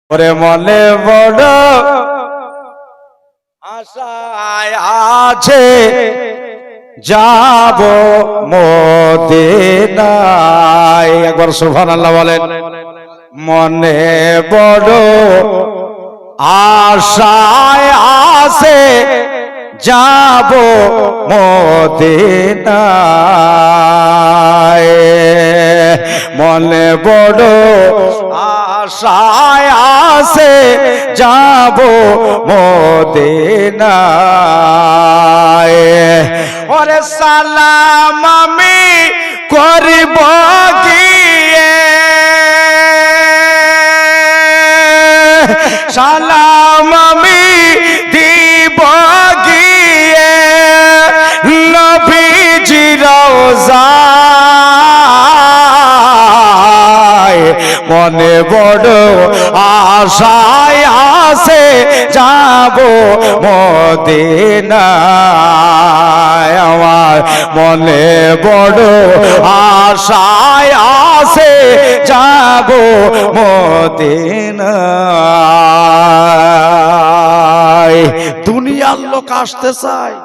ওরে মনে বড় আশায় আছে যাব মদিনায়। একবার সুবহানাল্লাহ বলেন। মনে বড় আশায় আছে যাব মদিনায়। মনে বড় আশায় আছে যাব মদিনায়। ওরে সালাম আমি করিব গিয়ে, সালাম আমি দিব গিয়ে নবীজি রওজায়। মনে বড় আশায় আছে যাব মদিনায়। আমার মনে বড় আশায় আছে যাব মদিনায়। দুনিয়ার লোক আসতে চায়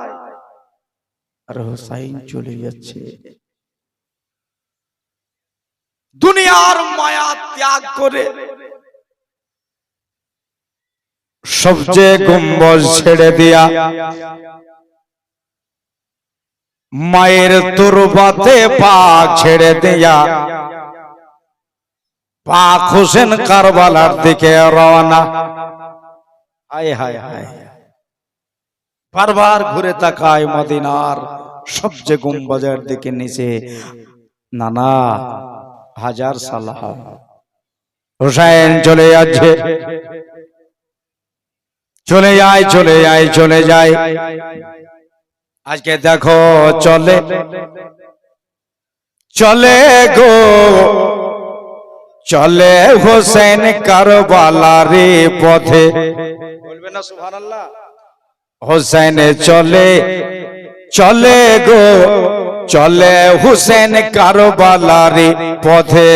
আর হোসাইন চলে যাচ্ছে। দুনিয়ার মায়া ত্যাগ করে সবচেয়ে গম্বুজ ছেড়ে দিয়া মায়ের তুরবাতে পা ছেড়ে দিয়া পাক হোসেন কারবালার দিকে রওনা। হায় হায় হায়, বারবার ঘুরে তাকায় মদিনার সবচেয়ে গম্বুজের দিকে নিচে। নানা হাজার সালাহ হোসেন চলে যাচ্ছে, চলে যায় চলে যায় চলে যায়। আজকে দেখো চলে চলে গো চলে হোসেন কারবালারে পথে। বলবে না সুবহানাল্লাহ। হোসেন চলে চলে গো চলে হোসেন কারবালারে পথে।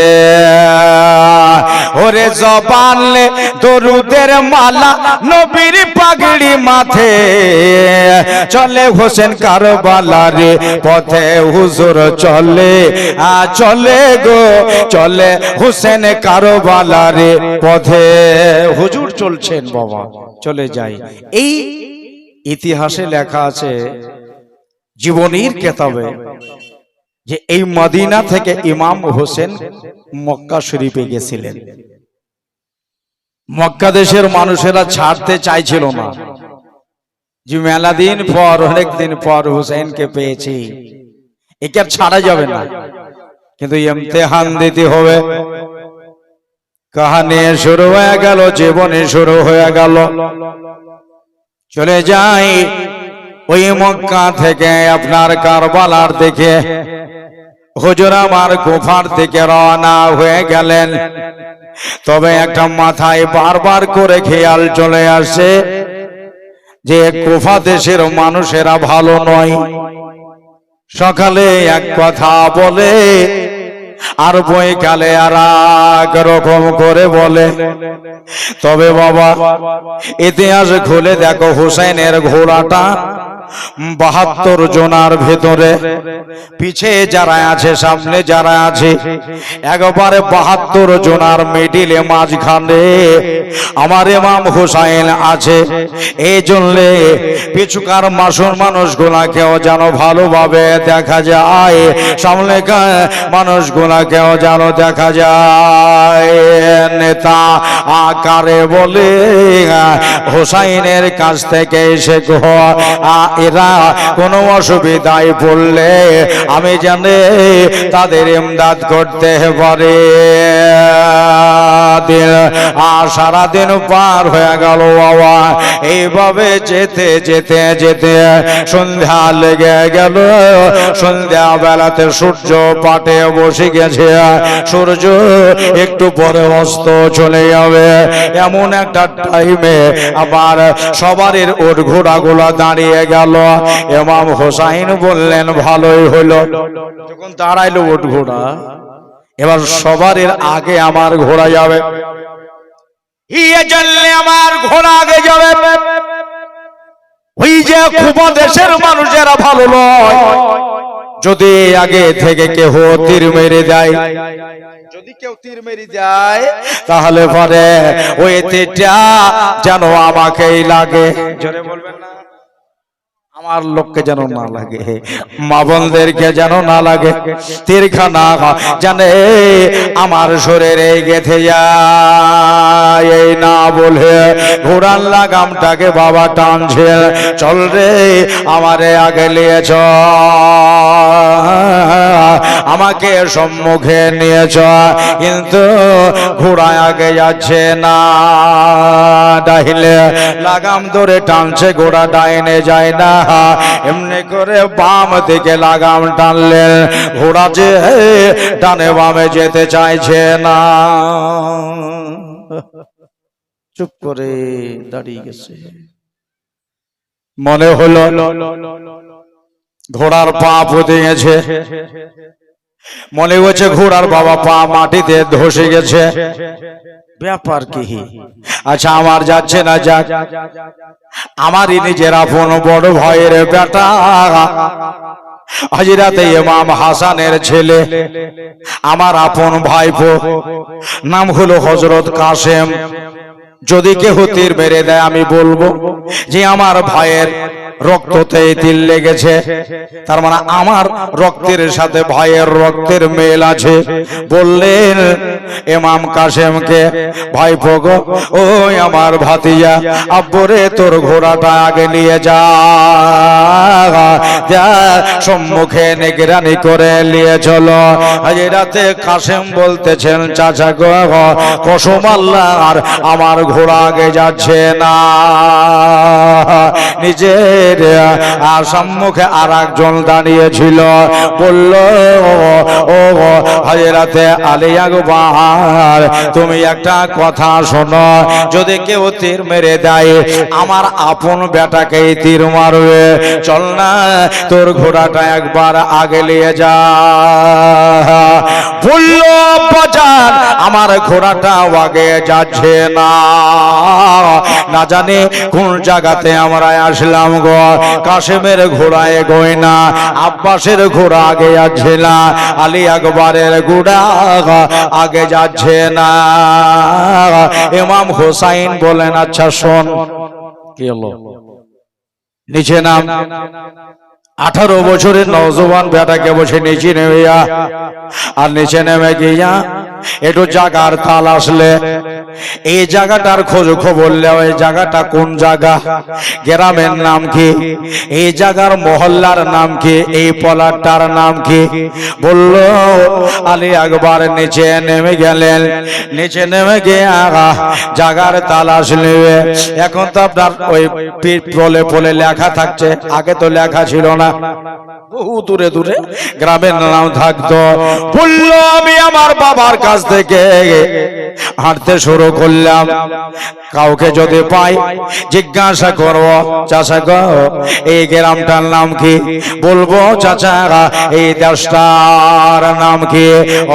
ওরে জবানে দরুদের মালা নবীর পাগড়ি মাথে। চলে হোসেন কারবালারে পথে হুজুর চলে চলে গো চলে হোসেন কারবালারে পথে। হুজুর চলছেন বাবা, চলে যায়। এই ইতিহাসে লেখা আছে জীবনীর কেতাবে যে এই মদিনা থেকে ইমাম হোসেন মক্কা শরীফে গেছিলেন। মক্কা দেশের মানুষেরা ছাড়তে চাইছিল না, যে মেলা দিন পর অনেক দিন পর হোসেনকে পেয়েছি, একে আর ছাড়া যাবে না, কিন্তু ইমতিহান দিতে হবে। কাহানি শুরু হয়ে গেল, জীবনে শুরু হয়ে গেল। চলে যাই ওই মক্কা থেকে আপনার কারবালার দিকে হুজুর আমার কুফার দিকে রওনা হয়ে গেলেন। তবে একটা মাথায় বারবার করে খেয়াল চলে আসে যে কুফা দেশের মানুষেরা ভালো নয়। সকালে এক কথা বলে আর বৈকালে আর এক রকম করে বলে। তবে বাবা ইতিহাস খুলে দেখো, হুসাইনের ঘোড়াটা ৭২ জনার ভেতরে, পিছে যারা আছে সামনে যারা আছে, একবারে ৭২ জনার মিডিলে মাঝখানে আমার ইমাম হুসাইন আছে। এই জন্য পিছুকার মানুষগুলাকেও যেন ভালোভাবে দেখা যায়, সামনে মানুষগুলাকেও যেন দেখা যায়। নেতা আকারে বলে হুসাইনের কাছ থেকে এসে এরা কোনো অসুবিধায় পড়লে আমি জানি তাদের ইমদাদ করতে পারে। সারাদিন পার হয়ে গেল বাবা। এইভাবে যেতে যেতে যেতে সন্ধ্যা লেগে গেল। সন্ধ্যা বেলাতে সূর্য পাটে বসে গেছে। সূর্য একটু পরে অস্ত চলে যাবে। এমন একটা টাইমে আবার সবারই ওর ঘোড়াগুলো দাঁড়িয়ে গেল। ইমাম হোসাইন বললেন ভালোই হলো, যখন দাঁড়াইলো ওট ঘোড়া, এবার সবার আগে আমার ঘোড়া যাবে। ইয়ে জানলে আমার ঘোড়া আগে যাবে। ওই যে খুব দেশের মানুষেরা ভালো নয়, যদি আগে থেকে কেউ তীর মেরে দেয়, যদি কেউ তীর মেরে দেয় তাহলে পরে ওই তীরটা যেন আমাকেই লাগে। জোরে বলবেন না, আমার লোককে যেন না লাগে, মা বোনদেরকে যেন না লাগে, তীরখানা জানে আমার শরীরে গেথে যায়। এই না বলে ঘোড়ার লাগামটাকে বাবা টানছে, চল রে আমারে আগে নিয়েছ, আমাকে সম্মুখে নিয়েছ, কিন্তু ঘোড়া আগে যাচ্ছে না। ডাইলে লাগাম ধরে টানছে, ঘোড়া ডাইনে যায় না, এমনি করে বাম দিকে লাগাম টানলেন, ঘোড়া যে ডানে বামে যেতে চাইছে না, চুপ করে দাঁড়িয়ে গেছে। মনে হলো ঘোড়ার পা পুঁতে গেছে, মনে হচ্ছে ঘোড়ার বাবা পা মাটিতে ধসে গেছে। ব্যাপার কি? আচ্ছা আমার যাচ্ছে না, যাক, আমারই নিজের আপন বড় ভাইয়ের বেটা হযরত ইমাম হাসানের ছেলে, আমার আপন ভাইপো, নাম হলো হযরত কাসেম। যদি কেউ তীর মেরে দেয় আমি বলবো যে আমার ভাইয়ের রক্ততে তীর লেগেছে, তার মানে আমার রক্তের সাথে ভাইয়ের রক্তের মেল আছে। বললেন ইমাম কাসেমকে, ভাইপো গো, ওই আমার ভাতিজা, আব্বুরে তোর ঘোড়াটা আগে নিয়ে যা, সম্মুখে নিগরানি করে নিয়ে চলো। হযরত কাসেম বলতেছেন, চাচা গো, কসম আল্লাহর আমার ঘোড়া আগে যাচ্ছে না। নিজের আর সম্মুখে আর একজন দাঁড়িয়েছিল, বলল, ও হযরত আলী আকবর, তুমি একটা কথা শোনো, যদি কেউ তীর মেরে দেয় আমার আপন বেটাকেই তীর মারবে, চল না তোর ঘোড়াটা একবার আগে নিয়ে যা। বলল, বাজার আমার ঘোড়াটা আগে যাচ্ছে না, না জানি কোন জায়গাতে আমরা আসলাম গো। কাসেমের ঘোড়ায় গই না, আব্বাসের ঘোড়া আগে যাচ্ছে না, আলী আকবরের ঘোড়া আগে যাচ্ছে না। ইমাম হোসাইন বলেন, আচ্ছা শোন, কি হলো? নিচে নাম। 18 বছরের নওজওয়ান বেটাকে বসে নিচে নেমে যা, আর নিচে নেমে গিয়া একটু জায়গার তাল আসলে, এই জায়গাটার খোঁজ খবর নেওয়া, এই জায়গাটা কোন জায়গা, গ্রামের নাম কি, এই জায়গার মহল্লার নাম কি, এই পলাটার নাম কি। বলল, আলী আকবর নিচে নেমে গেলেন, নিচে নেমে গিয়ে জায়গার তালাশ নেবে। এখন তো আপনার ওই পলে পলে লেখা থাকছে, আগে তো লেখা ছিল না, বহু দূরে দূরে গ্রামের নাম থাকতো। বলল, আমি আমার বাবার কাছ থেকে হাঁটতে শুরু করলাম, কাউকে যদি পাই জিজ্ঞাসা করব, চাচা গো এই গ্রামটার নাম কি, বলবো চাচা এই দেশটার নাম কি,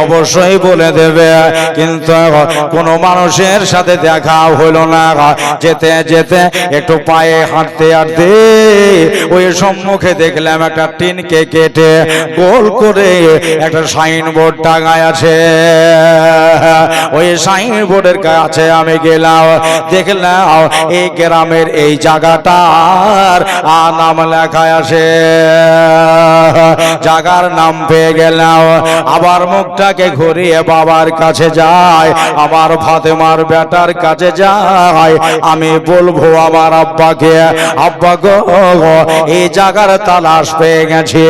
অবশ্যই বলে দেবে। কিন্তু কোনো মানুষের সাথে দেখা হলো না, যেতে যেতে একটু পায়ে হাঁটতে হাঁটতে ওই সম্মুখে দেখলাম একটা টিনকে কেটে গোল করে একটা সাইনবোর্ড টাঙায় আছে। ওই সাইনবোর্ডের কাছে আমি গেলাম, দেখলাম এই গ্রামের এই জায়গাটার নাম লেখা আছে। জায়গার নাম পেয়ে গেলাম, আবার মুখটাকে ঘুরিয়ে বাবার কাছে যায়, আমার ফাতেমার বেটার কাছে যায়, আমি বলবো আমার আব্বাকে, আব্বা গো এই জায়গার তালাশ পেয়ে গেছি,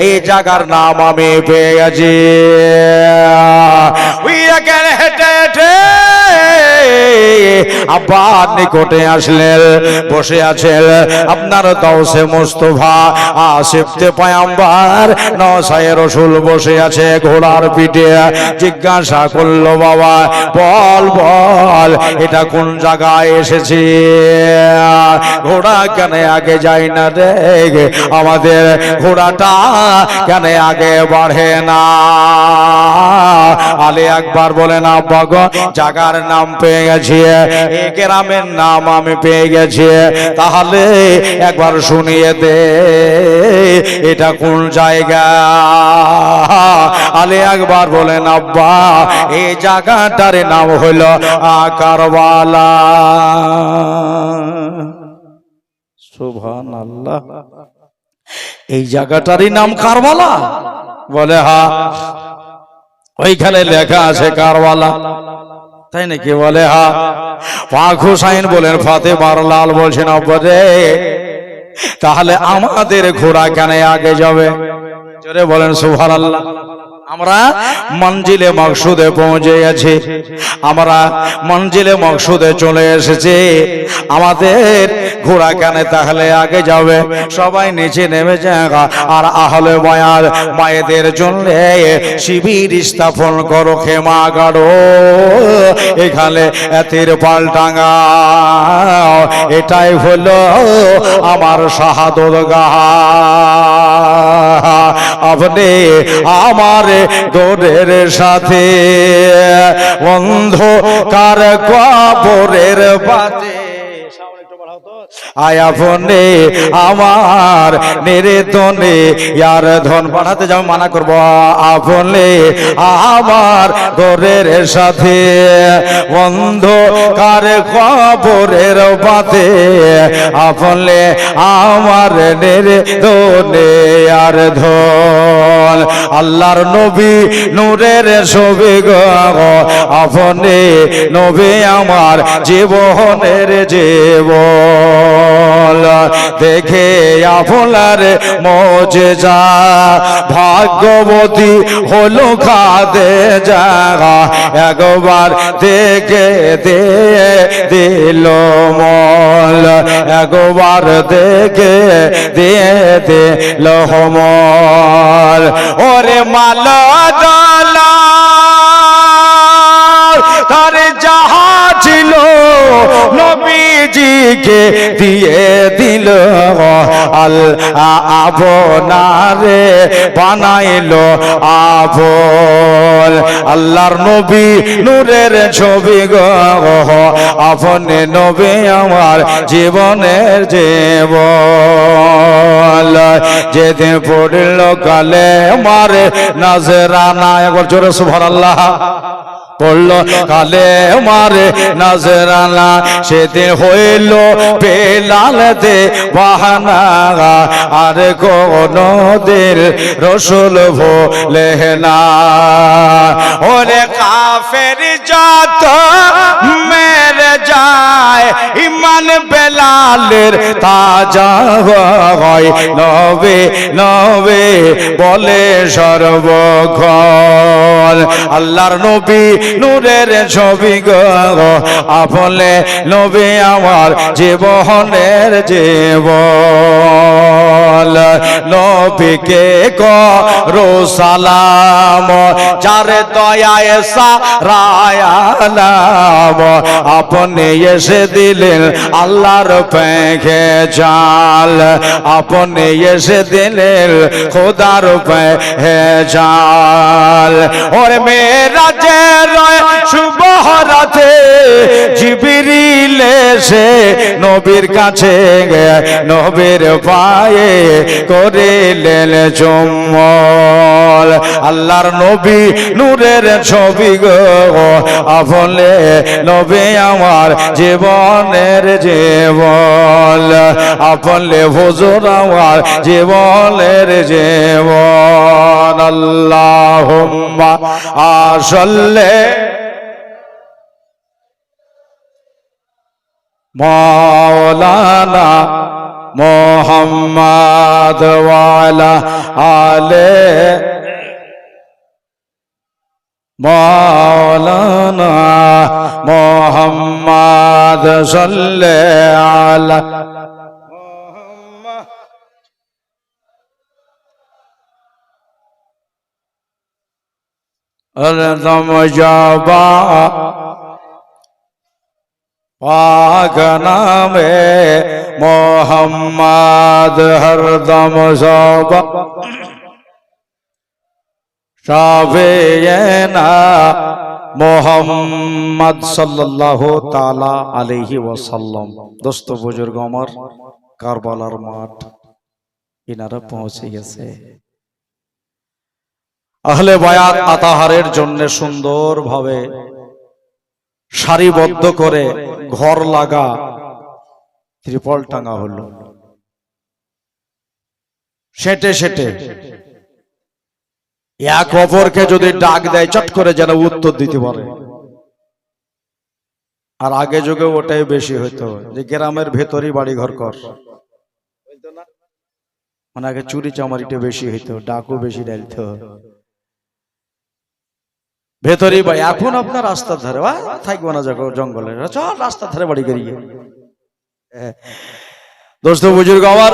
এই জায়গার নাম আমি পেয়ে গেছি। হেঁটে হেঁটে আব্বার নিকটে আসলেন, বসে আছেন আপনার দাউসে মুস্তফা আসিফতে পয়গম্বর নওসায়ে রাসূল বসে আছে ঘোড়ার পিঠে। জিজ্ঞাসা করলো, বাবা বল বল এটা কোন জায়গায় এসেছি, ঘোড়া কেন আগে যায় না রে, আমাদের ঘোড়াটা কেন আগে বাড়ে না। আলী আকবর বলেন, আব্বা গো জায়গার নাম পেয়ে পেয়ে গেছি, এই গ্রামের নাম আমি পেয়ে গেছি, তাহলে একবার শুনিয়ে দে এটা কোন জায়গা। আলী আকবর বলেন, আব্বা এই জায়গাটার নাম হলো কারবালা। সুবহানাল্লাহ, এই জায়গাটারই নাম কারবালা? বলে হ্যাঁ, ওইখানে লেখা আছে কারবালা। তাই নাকি? বলে হ্যাঁ। পাক হুসাইন বলেন, ফাতেমার লাল বলছেন, আব্বা রে তাহলে আমাদের ঘোড়া কেন আগে যাবে? জোরে বলেন সুবহানাল্লাহ। আমরা মঞ্জিলে মকসুদে পৌঁছে গেছি, আমরা মঞ্জিলে মকসুদে চলে এসেছি, আমাদের ঘোড়া কেন তাহলে আগে যাবে? সবাই নিচে নেমে যায়, আর আহলে বয়াত মায়েদের জন্য শিবির স্থাপন করো, খেমা গাড়ো, এখানে তিরপাল টাঙা, এটাই হলো আমার শাহাদত গাহ। আপনি আমার দৌড়ের সাথে অন্ধকার কবরের পাতে আয়া ফোনে আমার নিরেতনে ইয়ার ধন বাড়াতে যাও, মানা করবো। আপনে আমার ঘরের সাথে অন্ধকার কবরের পাতে আপনে আমার নিরেতনে আর ধন। আল্লাহর নবী নূরের ছবি গো, আপনে নবী আমার জীবনের জীবন, দেখে আপনার মজেজা ভাগ্যবতী হলো খাদে যা, একবার দেখে দিল মল, একবার দেখে দিল মল। ওরে মালা ডালা তার যাহা ছিল নবীজিকে দিয়ে দিল, আল আপনারে বানাইলো আপন। আল্লাহর নবী নূরের ছবি গো, আপনি নবী আমার জীবনের জীবন। যেদিন পড়ল কালে মারে নাজরানা, একবার জোরে সুবহানাল্লাহ পড়লো, কালে মারে নাজরানা, সেদিন হইল পেলাল দে বাহানা, আর কোন দিল রসুল ভোলে না। ওরে কাফের যত মেরে যায়, ইমান বেলালের তাজা হয়, নবে নবে বলে সর্বক্ষণ। আল্লাহর নবী নূরের ছবি গো, আপনে নবী আমার জীবনের জীবন। নবীকে করো সালাম, যার দয়ায় সারায়ালাম, আপনি এসে দিলেন আল্লাহর পেখে জাল, আপনি এসে দিলেন খোদার পেখে জাল। ওরে মেরা যে শুভ রাতে জিবরিল এসে নবীর কাছে নবীর পায়ে করিলেন চুম্বন। আল্লাহর নবী নূরের ছবি গো, আপনে নবী আমার জীবনের জীবন, আপনে হুজুর আমার জীবনের জীবন। আল্লাহুম্মা সাল্লি মাওলানা মুহাম্মদ ওয়ালা আলে মাওলানা মুহাম্মদ সাল্লি আলা हरदम जाबा पाक नामे मोहम्मद, हरदम जाबा शाफियना মোহাম্মদ সাল্লাল্লাহু তাআলা আলাইহি ওয়াসাল্লাম। দোস্ত বুজুর্গ আমার, কারবালার মাঠ ইনারা পৌঁছে গেছে। আহলে বায়াত আতাহারের জন্য সুন্দরভাবে সারিবদ্ধ করে ঘর লাগা ত্রিপল টাঙা হলো। সেটে সেটে এক অপরকে যদি ডাক দেয় চট করে যেন উত্তর দিতে পারে। আর আগে যুগে ওটাই বেশি হইতো, যে গ্রামের ভেতরই বাড়ি ঘর কর, মানে আগে চুরি চামারিটা বেশি হইতো, ডাকও বেশি ডালতো ভেতরই বাড়ি। এখন আপনার রাস্তার ধারে থাকবো না, জঙ্গলে চল রাস্তার ধারে বাড়ি করিয়ে। দোস্ত বুজুর্গ আমার,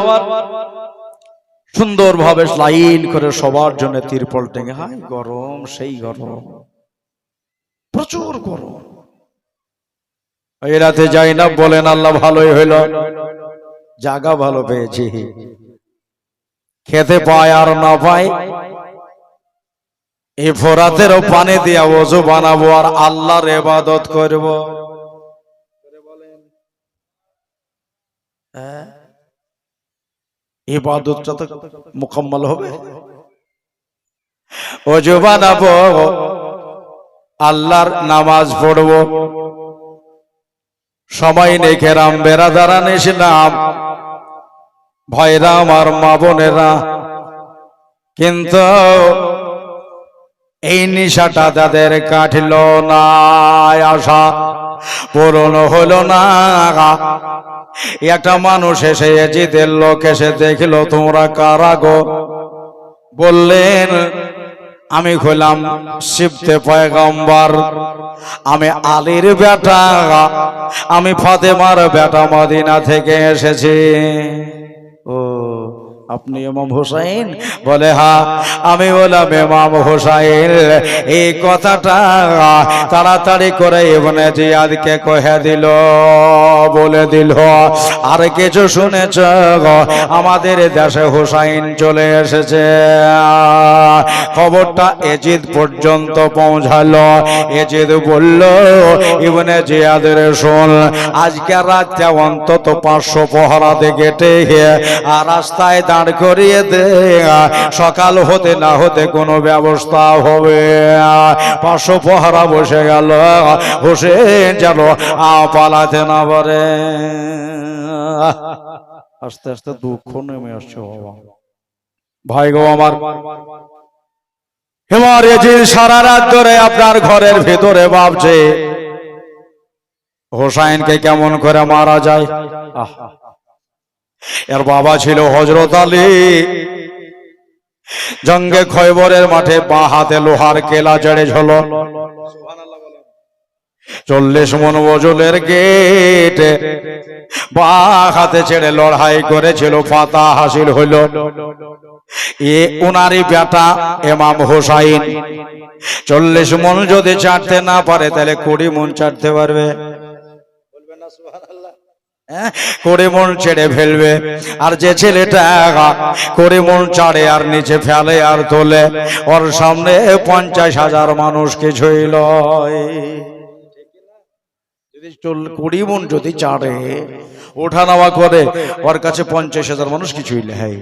সুন্দর ভাবে লাইন করে সবার জন্য তিরপল টেঙে। হাই গরম, সেই গরম, প্রচুর গরম। এই রাতে যাই না বলেন আল্লাহ ভালোই হইল, জায়গা ভালো পেয়েছি। খেতে পায় আর না পায়, এই ফোরাতেরও পানি দিয়া ওযু বানাবো আর আল্লাহর ইবাদত করব। ইবাদতটা তো মুকম্মল হবে। ওযু বানাবো, আল্লাহর নামাজ পড়বো। সময় নেই কেরাম বেরাদারান ইসলাম, ভাইরা আমার, মা বোনেরা, কিন্তু এই নিশাটা তাদের কাটল না, আশা পূরণ হলো না। একটা মানুষ এসে জিদের লোক এসে দেখল, তোমরা কারা গো? বললেন, আমি হলাম শিবতে পয়গম্বর, আমি আলীর বেটা, আমি ফাতেমার বেটা, মদিনা থেকে এসেছি। ও, আপনি ইমাম হুসাইন? বলে হ্যাঁ, আমি বললাম ইমাম হুসাইন। এই কথাটা তাড়াতাড়ি করে ইবনে জিয়াদকে কহে দিল, বলে দিল, আর কিছু শুনেছ? আমাদের দেশে হুসাইন চলে এসেছে। খবরটা এজিদ পর্যন্ত পৌঁছালো। এজিদ বলল, ইবনে জিয়াদের শোন, আজকে রাতে অন্তত 500 পহরাতে গেটে আর রাস্তায় দাঁড় করিয়ে দে, সকাল হতে না হতে কোনো ব্যবস্থা হবে। 500 পহরা বসে গেল। হোসেন যেন পালাতে না পারে। আস্তে আস্তে দুঃখ নেমে আসছে বাবা, ভাই গো আমার। হেমার এজিদ সারা রাত ধরে আপনার ঘরের ভেতরে ভাবছে হোসাইনকে কেমন করে মারা যায়। এর বাবা ছিল হযরত আলী। জঙ্গে খয়বরের মাঠে বাঁ হাতে লোহার কেলা জড়েছিল, 40 মণ ওজনের গেট বাঁ হাতে ছেড়ে লড়াই করেছিল, ফাতা হাসিল হইল। উনারই বেটা ইমাম হোসাইন 40 মণ যদি চাটতে না পারে, তাহলে 20 মণ চাটতে পারবে। 20 মণ ছেড়ে ফেলবে। আর যে ছেলেটা 20 মণ চাড়ে আর নিচে ফেলে আর তোলে, ওর সামনে 50,000 মানুষ কিছুই লয়। 20 মণ যদি চাড়ে, ওঠা নামা করে, ওর কাছে 50,000 মানুষ কিছুই নেই।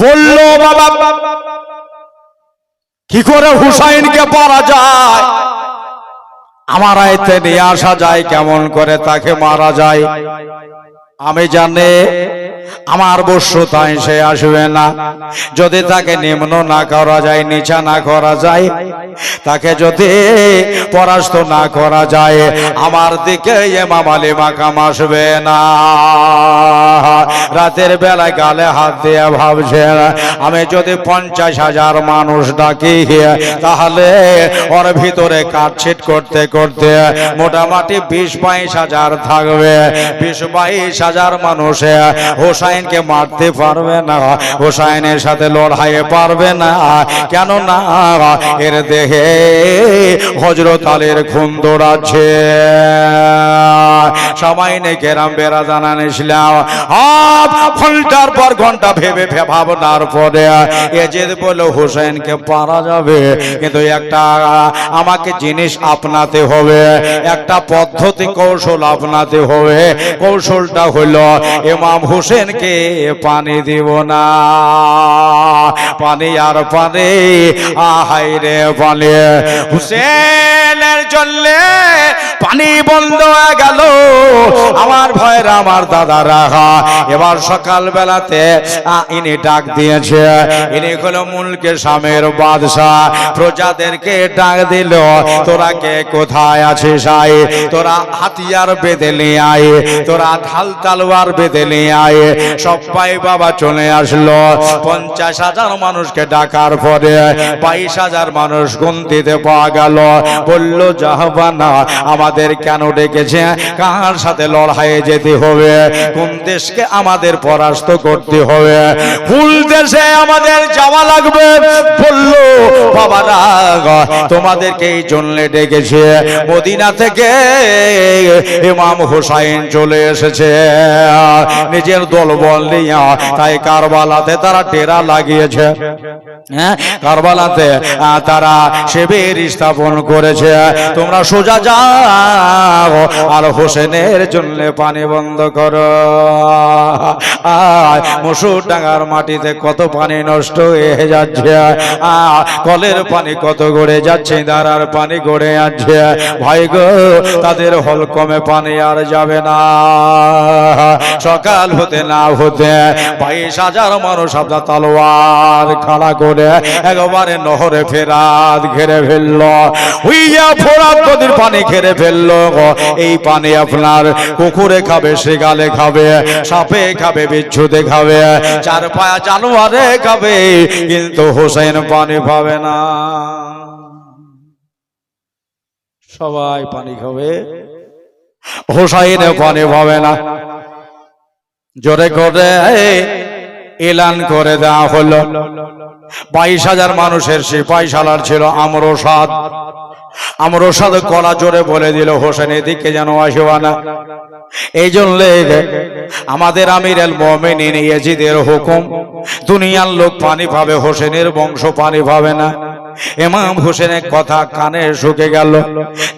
বললো, বাবা কি করে হুসাইনকে পারা যায়? আমার আয়তে নিয়ে আসা যায়, কেমন করে তাকে মারা যায়? আমি জানি আমার বশ্যতায় সে আসবে না। যদি তাকে নিম্ন না করা যায়, নিচা না করা যায়, তাকে যদি পরাস্ত না করা যায়, আমার দিকে ইমাম আলী মাকাম আসবে না। রাতের বেলায় গালে হাত দিয়ে ভাবছে, আমি যদি 50,000 মানুষ ডাকি, তাহলে ওর ভিতরে কাটছিট করতে করতে মোটামুটি 20-22,000 থাকবে। 20-22,000 মানুষে হোসাইনকে মারতে পারবে না, হোসাইনের সাথে লড়াইয়ে পারবে না। কেন না? এর দেহে হযরত আলীর খুন দৌড়াচ্ছে। সামাইনে কেরাম বেড়া জানান ইসলাম ঘন্টার পর ঘন্টা ভেবে ভাবনার পরে এজিদ বলে হুসেনকে পারা যাবে, কিন্তু একটা আমাকে জিনিস আপনাতে হবে, একটা পদ্ধতি কৌশল আপনাতে হবে। কৌশলটা হলো ইমাম হুসেনকে পানি দিব না। পানি আর পানি, আহাই রে পানি। হুসেনের জন্য পানি বন্ধ হয়ে গেল। আমার ভয়ের আমার দাদারা এবার সকাল বেলাতে ইনি ডাক দিয়েছে। ইনি হলো মুলকে শামের বাদশাহ। প্রজাদেরকে ডাক দিল, তোরা কে কোথায় আছিস আয়, তোরা হাতিয়ার বেঁধে নিয়ে আয়, তোরা ঢাল তালোয়ার বেঁধে নিয়ে আয়। সবাই বাবা চলে আসলো। 50,000 মানুষকে ডাকার পরে 22,000 মানুষ গুনতিতে পাওয়া গেল। বলল জাহাবানা আমাদের কেন ডেকেছে, কার সাথে লড়াইয়ে যেতে হবে, কোন দেশকে আমাদের পরাস্ত করতে হবে, কোন দেশে আমাদের যাওয়া লাগবে। বলল বাবারা তোমাদেরকে এই জন্য ডেকেছে, মদিনা থেকে ইমাম হুসাইন চলে এসেছে নিজের দলবল নিয়ে, তাই কারবালাতে তারা ডেরা লাগিয়েছে। কারবালাতে তারা শিবির স্থাপন করেছে। তোমরা সোজা যাও আর হোসেনের জন্য পানি বন্ধ করো। মসুর ডাঙ্গার মাটিতে কত পানি নষ্ট হয়ে যাচ্ছে, কলের পানি কত গড়ে যাচ্ছে, দাঁড়ার পানি গড়ে যাচ্ছে। ভাই গো তাদের হলকমে পানি আর যাবে না। সকাল হতে না হতে 22,000 মানুষ আপনার তলোয়ার খাড়া করে একবারে নহরে ফেরাত ঘেরে ফেললো। হুইয়া ফোরাত নদীর পানি ঘেরে ফেললো। এই পানি আপনার কুকুরে খাবে, শিগালে খাবে, সাপে খাবে, বিচ্ছুতে খাবে, চার পায়া জানোয়ারে খাবে, কিন্তু হোসেন পানি পাবে না। সবাই পানি খাবে, হোসেন পানি পাবে না। জোরে করে এলান করে দেওয়া হলো। 22,000 মানুষের সিপাহী সালার ছিল আমরসাদ। আমরসাদ কলা জোরে বলে দিল হোসেন এদিকে যেন আসবে না। এই জন্য আমাদের আমির আল মুমিনিন ইয়াজিদের হুকুম, দুনিয়ার লোক পানি পাবে, হোসেনের বংশ পানি পাবে না। ইমাম হোসেনের কথা কানে শুকে গেল।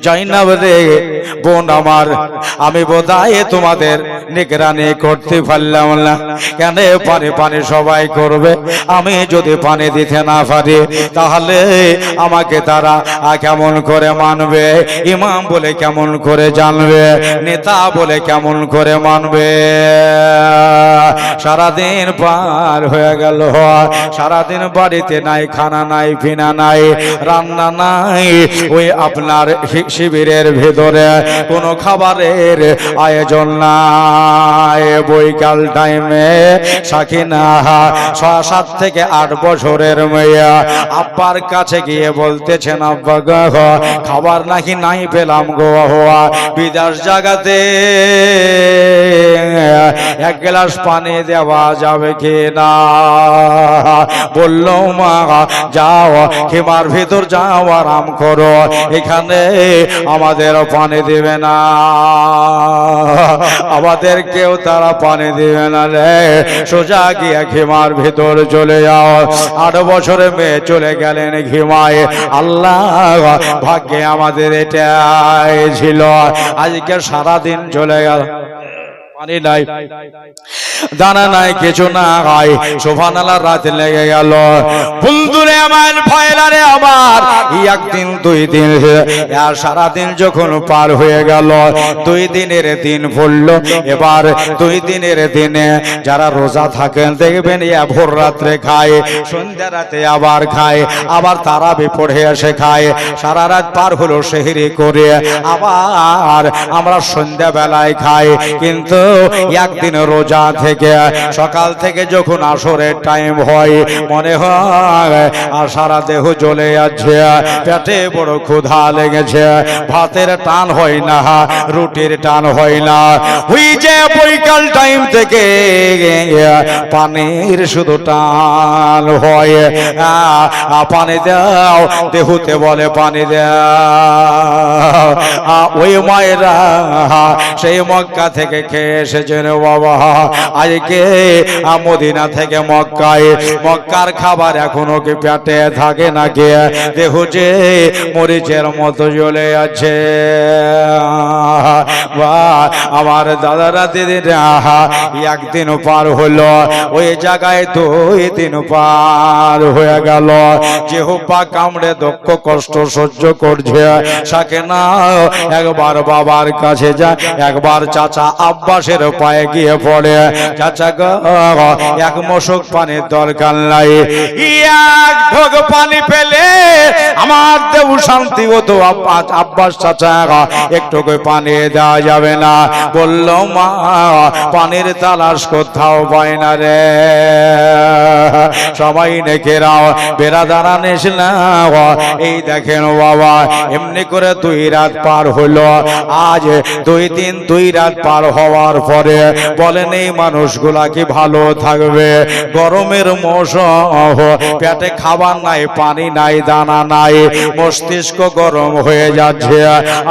জাইনাব রে বোন আমার, আমি বোধহয় তোমাদের নিগরানি করতে পারলাম না। কেন পানি পানি সবাই করবে, আমি যদি পানি দিতে না পারি তাহলে আমাকে তারা কেমন করে মানবে, ইমাম বলে কেমন করে জানবে, নেতা বলে কেমন করে মানবে। সারাদিন পার হয়ে গেল, সারাদিন বাড়িতে নাই খানা নাই পিনা নাই, রান্না নাই। ওই আপনার শিবিরের ভেতরে কোনো খাবারের আয়োজন নাই। বৈকাল টাইমে সাকিনা 6-7 থেকে 8 বছরের মেয়ে আব্বার কাছে গিয়ে বলতেছেন, আব্বা গো খাবার নাকি নাই পেলাম গো, হওয়া বিদেশ জায়গাতে 1 গ্লাস পানি দেওয়া যাবে কি না। বলল মা যাও খেমার ভিতর যাও আরাম করো, এখানে আমাদের পানি দেবে না, আমাদের কেউ তারা পানি দেবে না রে। সোজা গিয়ে খেমার ভিতর চলে যাও। 8 বছরের মেয়ে চলে গেলেন ঘিমায়। আল্লাহ ভাগ্যে আমাদের এটাই ছিল। আজকে সারাদিন চলে গেল, পানি নাই, দানা নাই, কিছু না খাই। সুবহানাল্লাহ, রাত লেগে গেল। বন্ধুরে আমার, ভাইরারে আমার, 1 দিন 2 দিন আর সারাদিন যখন পার হয়ে গেল, 2 দিনের দিন পড়ল। এবার 2 দিনের দিনে যারা রোজা থাকেন দেখবেন ভোর রাত্রে খায়, সন্ধ্যা রাতে আবার খায়, আবার তারাবি পড়ে এসে খায়। সারা রাত পার হলো সেহরি করে, আবার আমরা সন্ধ্যা বেলায় খাই। কিন্তু একদিন রোজা থেকে থেকে সকাল থেকে যখন আসরের টাইম হয় মনে হয় আর সারা দেহ জ্বলে যাচ্ছে, পেটে বড় ক্ষুধা লেগেছে, ভাতের টান হয় না, রুটির টান হয় না, ওই যে বৈকাল টাইম থেকে পানির শুধু টান হয়। পানি দাও, দেহুতে বলে পানি দাও। ওই মায়েরা সেই মক্কা থেকে খেয়ে এসেছেন বাবা, আজকে মদিনা থেকে মক্কায়, মক্কার খাবার এখনো কি পেটে থাকে নাকি? দেহ যে মরিচের মতো জ্বলে আছে। আমার দাদারা দিদিরা একদিন পার হলো, ওই জায়গায় 2 দিন পার হয়ে গেল। জিহ্বা কামড়ে দুঃখ কষ্ট সহ্য করছে, সাকে না একবার বাবার কাছে যায়, একবার চাচা আব্বাসের পায়ে গিয়ে পড়ে, চাচা গো এক মশক পানির দরকার নাই, এক ঢোক পানি পেলে আমার দেহ শান্তি হতো। আব্বাস চাচা একটু পানি দেওয়া যাবে না? বলল মা পানির তালাশ কোথাও পায় না রে। সবাই নেকেরাও বেরাদারা নেস না। এই দেখেন বাবা, এমনি করে 2 রাত পার হলো। আজ 2 রাত পার হওয়ার পরে বলেন এই মানুষগুলা কি ভালো থাকবে? গরমের মৌসুম, পেটে খাবার নাই, পানি নাই, দানা নাই, মস্তিষ্ক গরম হয়ে যাচ্ছে।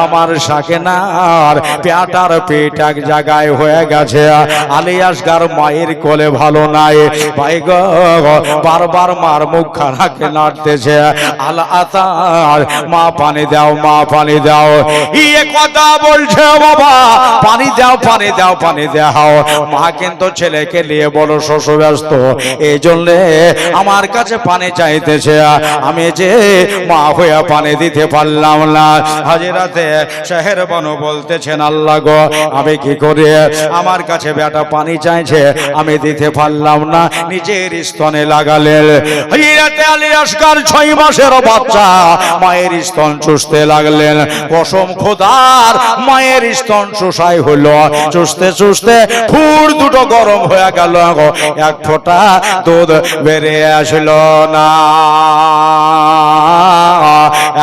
আমার সাকেনার পেট আর পেট এক জায়গায় হয়ে গেছে। আলিয়াসগার মায়ের কোলে ভালো নাই, ভাই গো বারবার মার মুখ খানাকে নাড়তেছে, আলা আতার মা পানি দাও, মা পানি দাও। ইয়ে কথা বলছে বাবা, পানি দাও, পানি দাও, পানি দাও। মা কিন্তু ছেলেকে নিয়ে বড় শোষ ব্যস্ত, এই জন্য আমার কাছে পানি চাইতেছে। আমি যে মা হয়ে পানি দিতে পারলাম না। হাজিরাতে শহর বানু বলতেছেন আল্লাহ গো আমি কি করে, আমার কাছে বেটা পানি চাইছে আমি দিতে পারলাম না, নিজের স্তনে লাগালেন। হাজিরাতে আলী আসগার 6 মাসের বাচ্চা মায়ের স্তন চুষতে লাগলেন। কসম খোদার মায়ের স্তন চুষাই হলো, চুষতে চুষতে ফুর দুটো গরম হয়ে গেল, এক ফোঁটা দুধ বেরিয়ে আসলো না,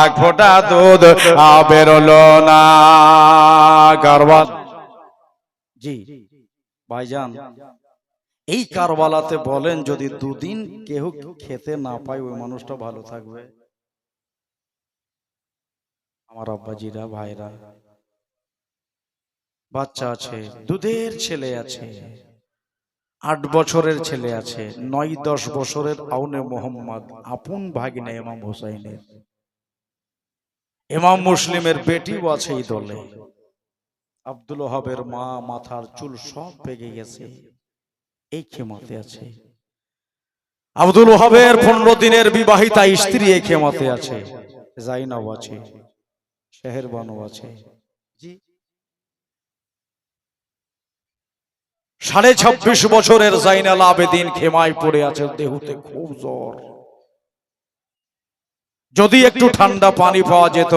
এক ফোঁটা দুধ বেরোলো না। কারবাল জি ভাইজান, এই কারবালাতে বলেন যদি 2 দিন কেউ খেতে না পায় ওই মানুষটা ভালো থাকবে? আমার আব্বাজিরা ভাইরা, বাচ্চা আছে, দুধের ছেলে আছে, 8 বছরের ছেলে আছে, 9-10 বছরের আউনে মোহাম্মদ আপন ভাগিনা ইমাম হুসাইনের, ইমাম মুসলিমের বেটিও আছে এই দলে। আব্দুল ওহাবের মা মাথার চুল সব পেকে গেছে, এই খেমাতে আছে। আব্দুল ওহাবের 15 দিনের বিবাহিতা স্ত্রী এই খেমাতে আছে। জাইনাব আছে, শেহের বানু আছে। জি 26.5 বছরের জাইনাল আবেদিন খেমায় পড়ে আছে, দেহতে খুব জ্বর। যদি একটু ঠান্ডা পানি পাওয়া যেত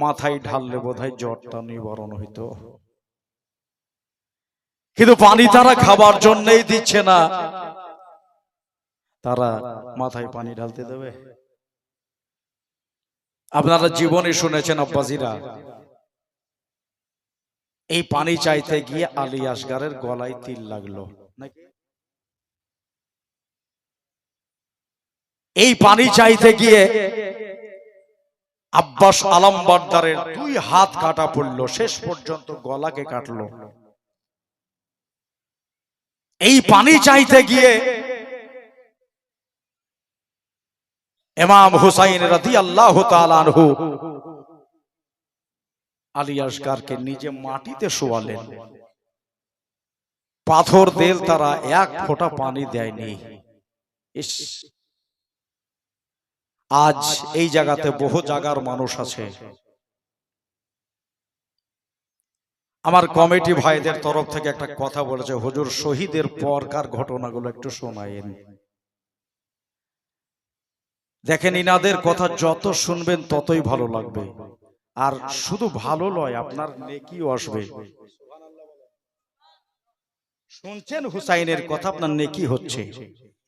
মাথায় ঢাললে বোধহয় জ্বরটা নিবারণ হইতো, কিন্তু পানি তারা খাবার জন্যই দিচ্ছে না। তারা মাথায় পানি ঢালতে দেবে? আপনারা জীবনে শুনেছেন আব্বাজিরা, এই পানি চাইতে গিয়ে আলী আসগারের গলায় তিল লাগলো নাকি? এই পানি চাইতে গিয়ে আব্বাস আলমবারদারের 2 হাত কাটা পড়লো, শেষ পর্যন্ত গলাকে কাটলো। এই পানি চাইতে গিয়ে ইমাম হুসাইন রাদিয়াল্লাহু তাআলা আনহু আলী আসগারকে নিজে মাটিতে শোয়ালেন, পাথর দেল তারা 1 ফোঁটা পানি দেয়নি। আজ এই জায়গাতে বহু জায়গার মানুষ আছে, আমার কমিটি ভাইদের তরফ থেকে একটা কথা বলেছে, হুজুর শহীদের পরকার ঘটনাগুলো একটু শোনায়েন। দেখেন ইনাদের কথা যত শুনবেন ততই ভালো লাগবে, আর শুধু ভালো নয় আপনার নেকিও আসবে। শুনছেন হুসাইনের কথা, আপনার নেকি হচ্ছে।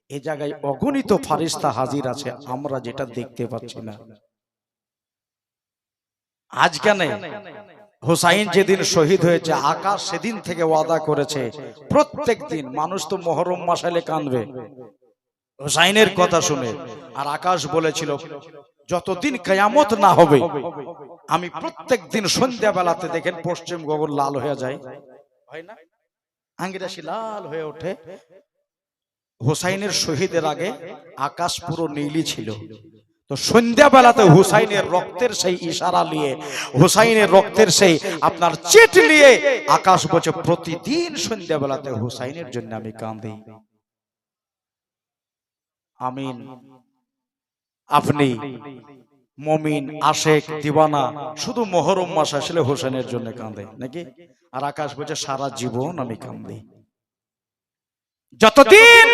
এ জায়গায় অগণিত ফারিস্তা হাজির আছে, আমরা যেটা দেখতে পাচ্ছি না। আজ কেন হুসাইন যেদিন শহীদ হয়েছে, আকাশ সেদিন থেকে ওয়াদা করেছে প্রত্যেক দিন মানুষ তো মুহররম মাসালে কাঁদবে হুসাইনের কথা শুনে, আর আকাশ বলেছিল যতদিন কিয়ামত না হবে আমি প্রত্যেক দিন সন্ধ্যা বেলাতে দেখেন পশ্চিম গগন লাল হয়ে যায়, হয় না? আঙ্গিরাশি লাল হয়ে ওঠে। হুসাইনের শহীদের আগে আকাশ পুরো নীলই ছিল। তো সন্ধ্যা বেলাতে হুসাইনের রক্তের সেই ইশারা নিয়ে, হুসাইনের রক্তের সেই আপনার চিট নিয়ে আকাশ বলছে প্রতিদিন সন্ধ্যা বেলাতে হুসাইনের জন্য আমি কাঁদি। আমিন। আপনি মুমিন, আশেক, দিওয়ানা শুধু মুহররম মাস আসলে হোসেনের জন্য কাঁদে নাকি? আর আকাশ বলছে সারা জীবন আমি কাঁদি, যতদিন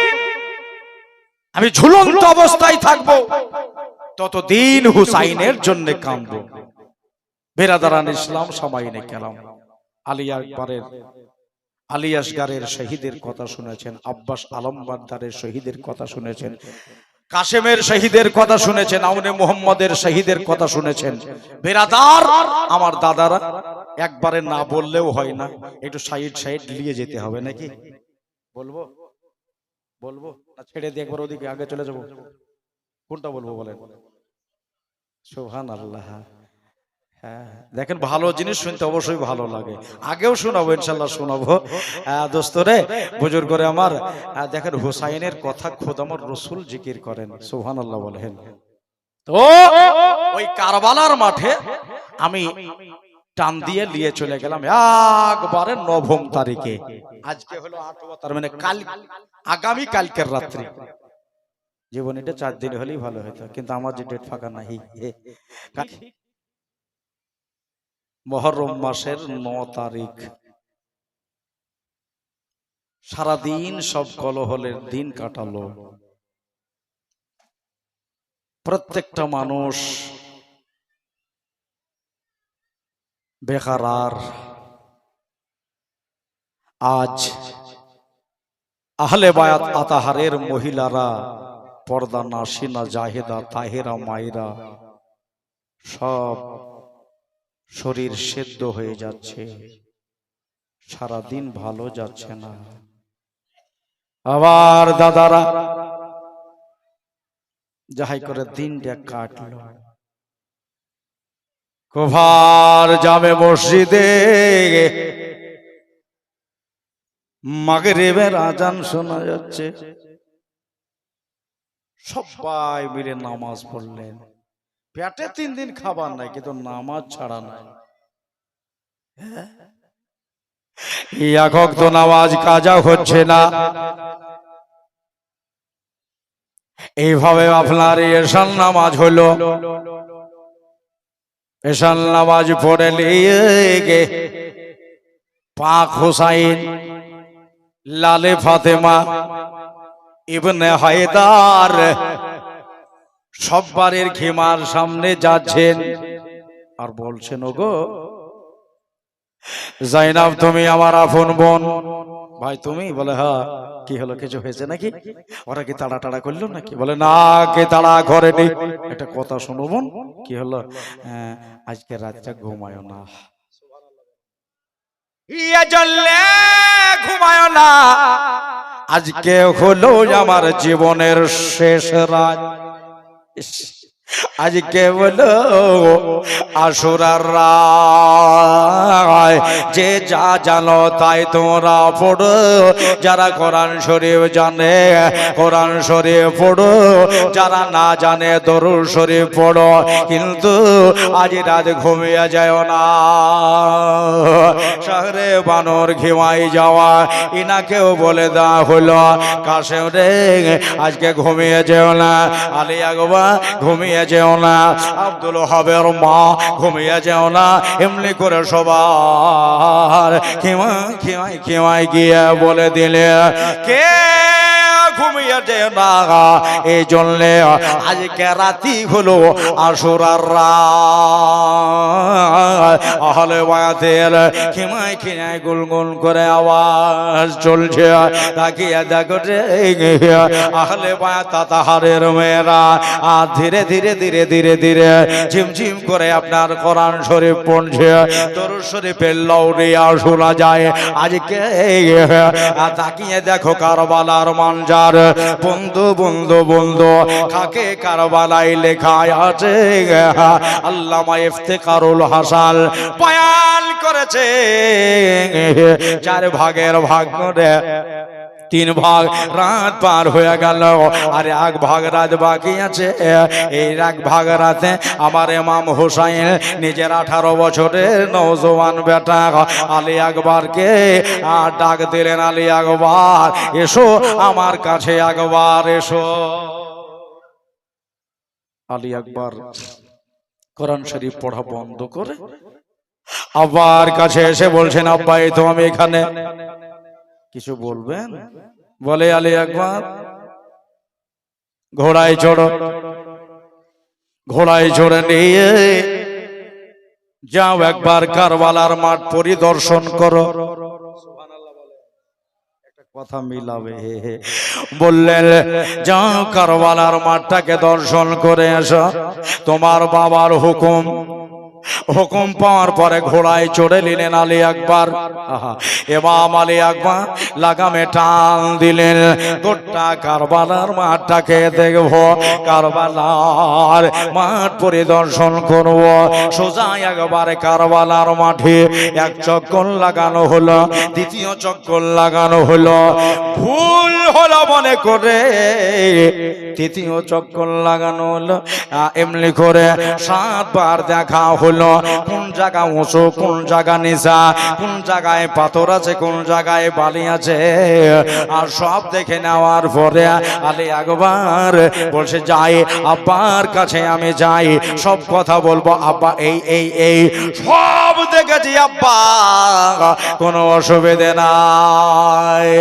আমি ঝুলন্ত অবস্থায় থাকবো ততদিন হুসাইনের জন্য কাঁদবো। বেরাদারান ইসলাম, সামাইনে কেরাম, আলী আকবরের, আলী আসগারের শহীদের কথা শুনেছেন, আব্বাস আলমবারদারের শহীদের কথা শুনেছেন, কাশেমের শহীদের কথা শুনেছেন, আউনে মোহাম্মদের শহীদের কথা শুনেছেন। বেরাদার আমার দাদারা, একবারে না বললেও হয় না, একটু সাইড সাইড নিয়ে যেতে হবে নাকি? বলবো বলবো না ছেড়ে দিয়ে একবার ওদিকে আগে চলে যাবো? কোনটা বলবো বলেন? সুবহানাল্লাহ। হ্যাঁ, দেখেন ভালো জিনিস শুনতে অবশ্যই ভালো লাগে, আগেও শোনাবো ইনশাল্লাহ শোনাবো। দোস্তরে বুজুর্গ করে আমার, দেখেন হুসাইনের কথা খোদ আমার রসুল জিকির করেন, সুবহানাল্লাহ বলেন। তো ওই কারবালার মাঠে আমি টান দিয়ে নিয়ে চলে গেলাম একবারে নবম তারিখে, আজকে হলো 8, তার মানে কাল, আগামী কালকের রাত্রি। জীবন এটা 4 দিন হলেই ভালো হতো, কিন্তু আমার যে ডেট ফাঁকা নাই। মুহররম মাসের 9 তারিখ, সারাদিন সব কলহলের দিন কাটালো। প্রত্যেকটা মানুষ বেকারার। আজ আহলে বায়াত আতাহারের মহিলারা, পর্দা নাশিনা, জাহেদা, তাহেরা, মায়েরা সব শরীর সেদ্ধ হয়ে যাচ্ছে, সারাদিন ভালো যাচ্ছে না। আবার দাদারা যাহাই করে দিনটা কাটলো, কোভার জামে মসজিদে মাগরিবের আজান শোনা যাচ্ছে, সবাই মিলে নামাজ পড়লেন। পেটে 3 দিন খাবার নাই, কিন্তু নামাজ ছাড়া নাই। একক তো নামাজ কাজা হচ্ছে না। এইভাবে আপনার এশান নামাজ হলো, এশান নামাজ পড়ে নিয়ে গে পাক হুসাইন লালে ফাতেমা ইবনে হায়দার সব্বারের খিমার সামনে যাচ্ছেন আর বলছেন, ওগো জাইনাব তুমি আমার আপন বোন। ভাই তুমি? বলে হ্যাঁ। কি হলো, কিছু হয়েছে নাকি? ওরা কি তাড়া টাড়া করলো নাকি? বলে না, কে তাড়া করেনি। একটা কথা শোনো বোন, কি হলো? আজকে রাতটা ঘুমায় না, ঘুমায় না, আজকে হলো আমার জীবনের শেষ রাত। আজকে বলো আশুরার রাত, যে যা জানো তাই তোমরা পড়ো, যারা কোরআন শরীফ জানে কোরআন শরীফ পড়ো, যারা না জানে দরুদ শরীফ পড়ো, কিন্তু আজ রাত ঘুমিয়ে যায় না। শহরে বানর ঘিমাই যাওয়া, ইনাকেও বলে দেওয়া হলো, কাশেম রে আজকে ঘুমিয়ে যেও না, আলী আকবর ঘুমিয়ে যেও না, আব্দুল হাবের মা ঘুমিয়ে যেও না। এমনি করে সবার খিমাই খিমাই খিমাই গিয়ে বলে দিলে, কে ঘুমিয়ে যেও না। এই জন্য আজকে রাতি হলো আশুরার রাত। আহলে বায়াতের খিমায় খিমায় গুনগুন করে আওয়াজ চলছে। তাকিয়ে দেখো রে আহলে বায়াত তাহারের মেয়েরা আর ধীরে ধীরে ধীরে ধীরে ধীরে ঝিমঝিম করে আপনার কোরআন শরীফ পড়ছে। দরুদ শরীফের লাউডিয়া শোনা যায়। আজকে তাকিয়ে দেখো কারবালার মানজার বন্ধু বন্ধু বন্ধু খাকে কারবালায় লেখা আছে। আল্লামা ইফতেখারুল হাসান বয়ান করেছে 4 ভাগের ভাগ করে 3 ভাগ রাত পার হয়ে গেল আর 1 ভাগ রাত বাকি আছে। এই 1 ভাগ রাতে আমার ইমাম হুসাইন নিজের 18 বছরের নওজওয়ান বেটা আলী আকবরকে ডাক দিলেন, আলী আকবর এসো আমার কাছে একবার এসো। আলী আকবর কোরআন শরীফ পড়া বন্ধ করে আব্বার কাছে এসে বলছেন, আব্বা এই তো আমি এখানে, কিছু বলবেন? বলে আলী আকবর ঘোড়ায় চড়ো, ঘোড়ায় চড়ে নিয়ে যাও একবার কারবালার মাঠ পরিদর্শন করো। কথা মিলাবে বললেন যাও কারবালার মাঠটাকে দর্শন করে এসো। তোমার বাবার হুকুম, হুকুম পাওয়ার পরে ঘোড়ায় চড়ে নিলেন আলী আকবর। ইমাম আলী আকবর লাগামে টান দিলেন, গোটা কারবালার মাঠটাকে দেখবো, কারবালার মাঠ পরিদর্শন করব। সোজা একবারে কারবালার মাঠে 1 চক্কর লাগানো হলো, 2য় চক্কর লাগানো হলো, ভুল হলো মনে করে 3য় চক্কর লাগানো হলো। এমনি করে 7 বার দেখা হলো কোন জায়গা উঁচু, কোন জায়গা নিচা, কোন জায়গায় পাথর আছে, কোন জায়গায় বালি আছে। আর সব দেখে নেওয়ার পরে আলী আকবর বলছে যাই আব্বার কাছে আমি যাই, সব কথা বলবো। আব্বা এই এই এই সব দেখেছি আব্বা, কোনো অসুবিধে নাই,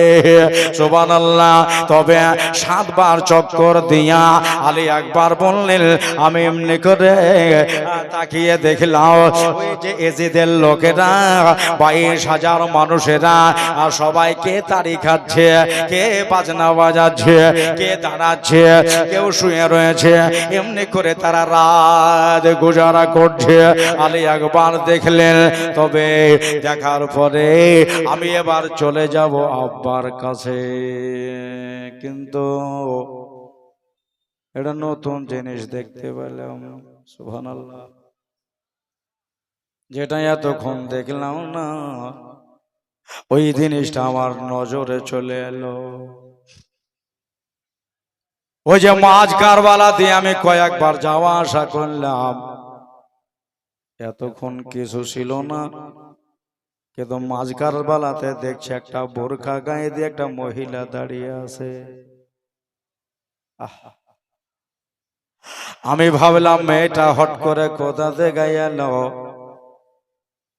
সুবহানাল্লাহ। তবে 7 বার চক্কর দিয়া আলী আকবর বললেন আমি এমনি করে তাকিয়ে দেখলাম ওই যে এজিদের লোকেরা 22,000 মানুষেরা আর সবাইকে তাড়ি খাচ্ছে, কে বাজনা বাজাচ্ছে, কে দাঁড়াচ্ছে, কেউ শুয়ে রয়েছে, এমনি করে তারা রাত গুজারা করছে। আলী আকবর দেখলেন। তবে দেখার পরে আমি এবার চলে যাব আব্বার কাছে, কিন্তু এটা নতুন জিনিস দেখতে পেলাম, সুবহানাল্লাহ। যেটা এতক্ষণ দেখলাম না ওই জিনিসটা আমার নজরে চলে এলো। ওই যে মাঝ কারবালা দিয়ে আমি কয়েকবার যাওয়া আসা করলাম, এতক্ষণ কিছু ছিল না, কিন্তু মাঝ কারবালাতে দেখছি একটা বোরখা গায়ে দিয়ে একটা মহিলা দাঁড়িয়ে আছে। আমি ভাবলাম মেয়েটা হট করে কোথা থেকে এলো,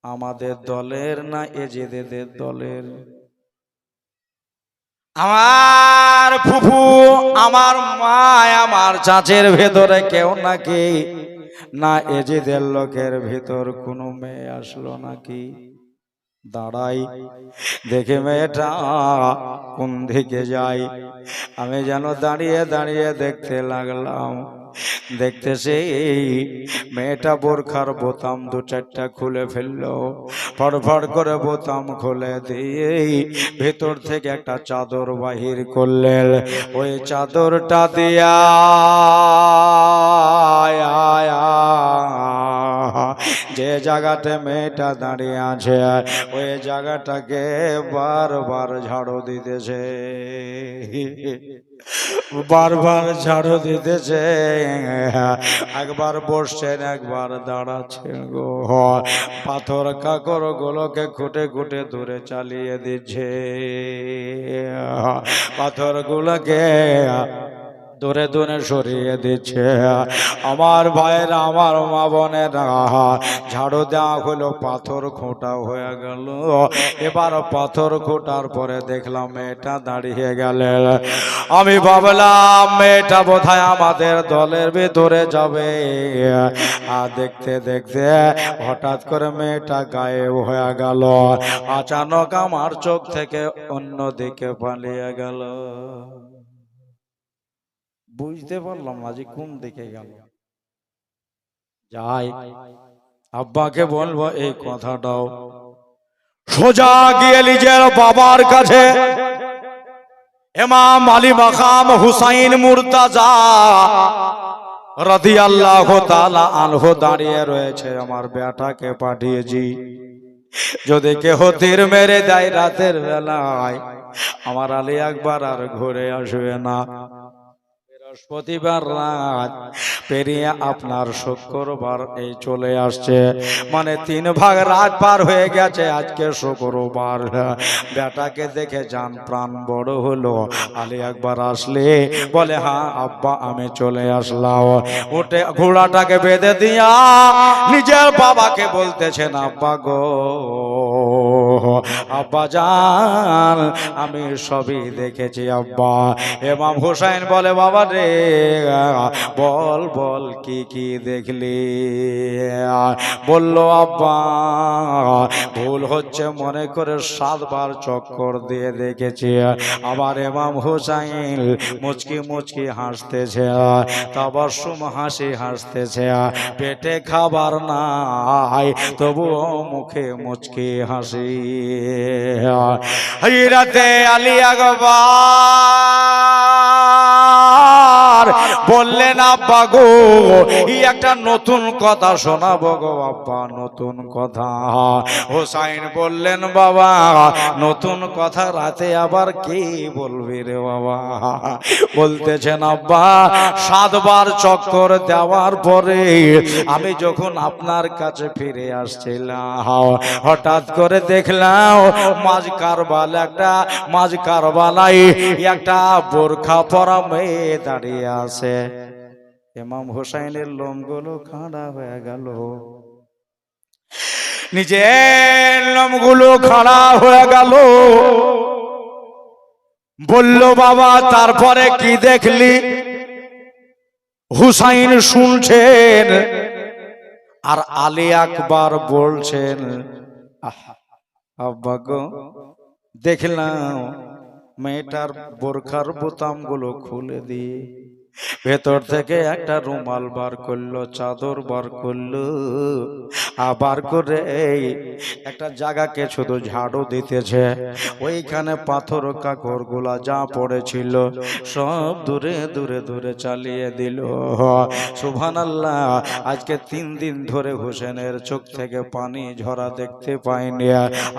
আমাদের দলের না এজেদের দলের? আমার ফুফু, আমার মা, আমার চাচের ভেতরে কেউ নাকি না এজেদের লোকের ভেতর কোনো মেয়ে আসলো নাকি? দাঁড়াই দেখে মেয়েটা কোন দিকে যায়। আমি যেন দাঁড়িয়ে দাঁড়িয়ে দেখতে লাগলাম। দেখতেছে মেয়েটা বোরখার বোতাম 2-4টা খুলে ফেললো, ফড়ফড় করে বোতাম খুলে দিয়ে ভেতর থেকে একটা চাদর বাহির করলেন। ওই চাদরটা দিয়া যে জায়গাতে মেয়েটা দাঁড়িয়ে আছে ওই জায়গাটাকে বারবার ঝাড়ু দিতেছে, বারবার ঝাড়ু দিতেছে। একবার বসছেন, একবার দাঁড়াচ্ছেন গো। পাথর কাকর গুলোকে খুঁটে খুঁটে দূরে চালিয়ে দিচ্ছে, পাথর গুলোকে দূরে দূরে সরিয়ে দিচ্ছে। আমার ভাইয়েরা, আমার মা বোনেরা, ঝাড়ু দেওয়া হলো, পাথর খোঁটা হয়ে গেল। এবার পাথর খোঁটার পরে দেখলাম মেয়েটা দাঁড়িয়ে গেল। আমি ভাবলাম মেয়েটা বোধহয় আমাদের দলের ভিতরে যাবে। আর দেখতে দেখতে হঠাৎ করে মেয়েটা গায়েব হয়ে গেল। আচানক আমার চোখ থেকে অন্যদিকে পালিয়ে গেল। বুঝতে পারলাম না যে কোন দিকে গেল। যাই আব্বাকে বলবো এই কথাটাও। সোজা গিয়ে নিজের বাবার কাছে ইমাম আলী মাকাম হুসাইন মুর্তাজা রাদিয়াল্লাহু তাআলা আনহু দাঁড়িয়ে রয়েছে। আমার বেটাকে পাঠিয়েছি, যদি কেহ তীর মেরে দেয় রাতের বেলায় আমার আলী আকবর আর ঘুরে আসবে না। বৃহস্পতিবার রাত পেরিয়ে আপনার শুক্রবার এই চলে আসছে, মানে 3 ভাগ রাত পার হয়ে গেছে। আজকে শুক্রবার। বেটাকে দেখে জান প্রাণ বড় হলো। আলী আকবর আসলে বলে, হ্যাঁ আব্বা আমি চলে আসলাম। উঠে ঘোড়াটাকে বেঁধে দিয়া নিজের বাবাকে বলতেছেন, আব্বা গো, আব্বা জান আমি সবই দেখেছি আব্বা। ইমাম হুসাইন বলে, বাবা রে বল বল কি কি দেখলি? বলল, আব্বা ভুল হচ্ছে মনে করে 7 বার চক্কর দিয়ে দেখেছি। আবার ইমাম হুসাইন মুচকি মুচকি হাসতেছে, তাবাসসুম হাসি হাসতেছে। পেটে খাবার নাই তবুও মুখে মুচকি হাসি। হযরতে আলী আকবর বললেন, আব্বা গো এই একটা নতুন কথা শোনাবো গো আব্বা, নতুন কথা। হুসাইন বললেন, বাবা নতুন কথা রাতে আবার কি বলবি রে বাবা? বলতেছেন, আব্বা 7 বার চক্কর দেওয়ার পরে আমি যখন আপনার কাছে ফিরে আসছিলাম, হঠাৎ করে দেখলাম মাঝ কারবালায় একটা বোরখা পরা মেয়ে দাঁড়িয়ে আছে। ইমাম হুসাইনের লোমগুলো খাড়া হয়ে গেল, নিজের লোমগুলো খাড়া হয়ে গেল। বলল, বাবা তারপরে কি দেখলি? হুসাইন শুনছেন আর আলী আকবর বলছেন, আব্বা গো দেখলাম মেয়েটার বোরখার বোতামগুলো খুলে দিয়ে ভেতর থেকে একটা রুমাল বার করলো, চাদর বার করলো, আবার করে একটা জায়গাকে শুধু ঝাড়ু দিতেছে। ওইখানে পাথর কাকর গুলা যা পড়েছিল সব দূরে দূরে দূরে চালিয়ে দিল। সুবহানাল্লাহ। আজকে 3 দিন ধরে হোসেনের চোখ থেকে পানি ঝরা দেখতে পাইনি।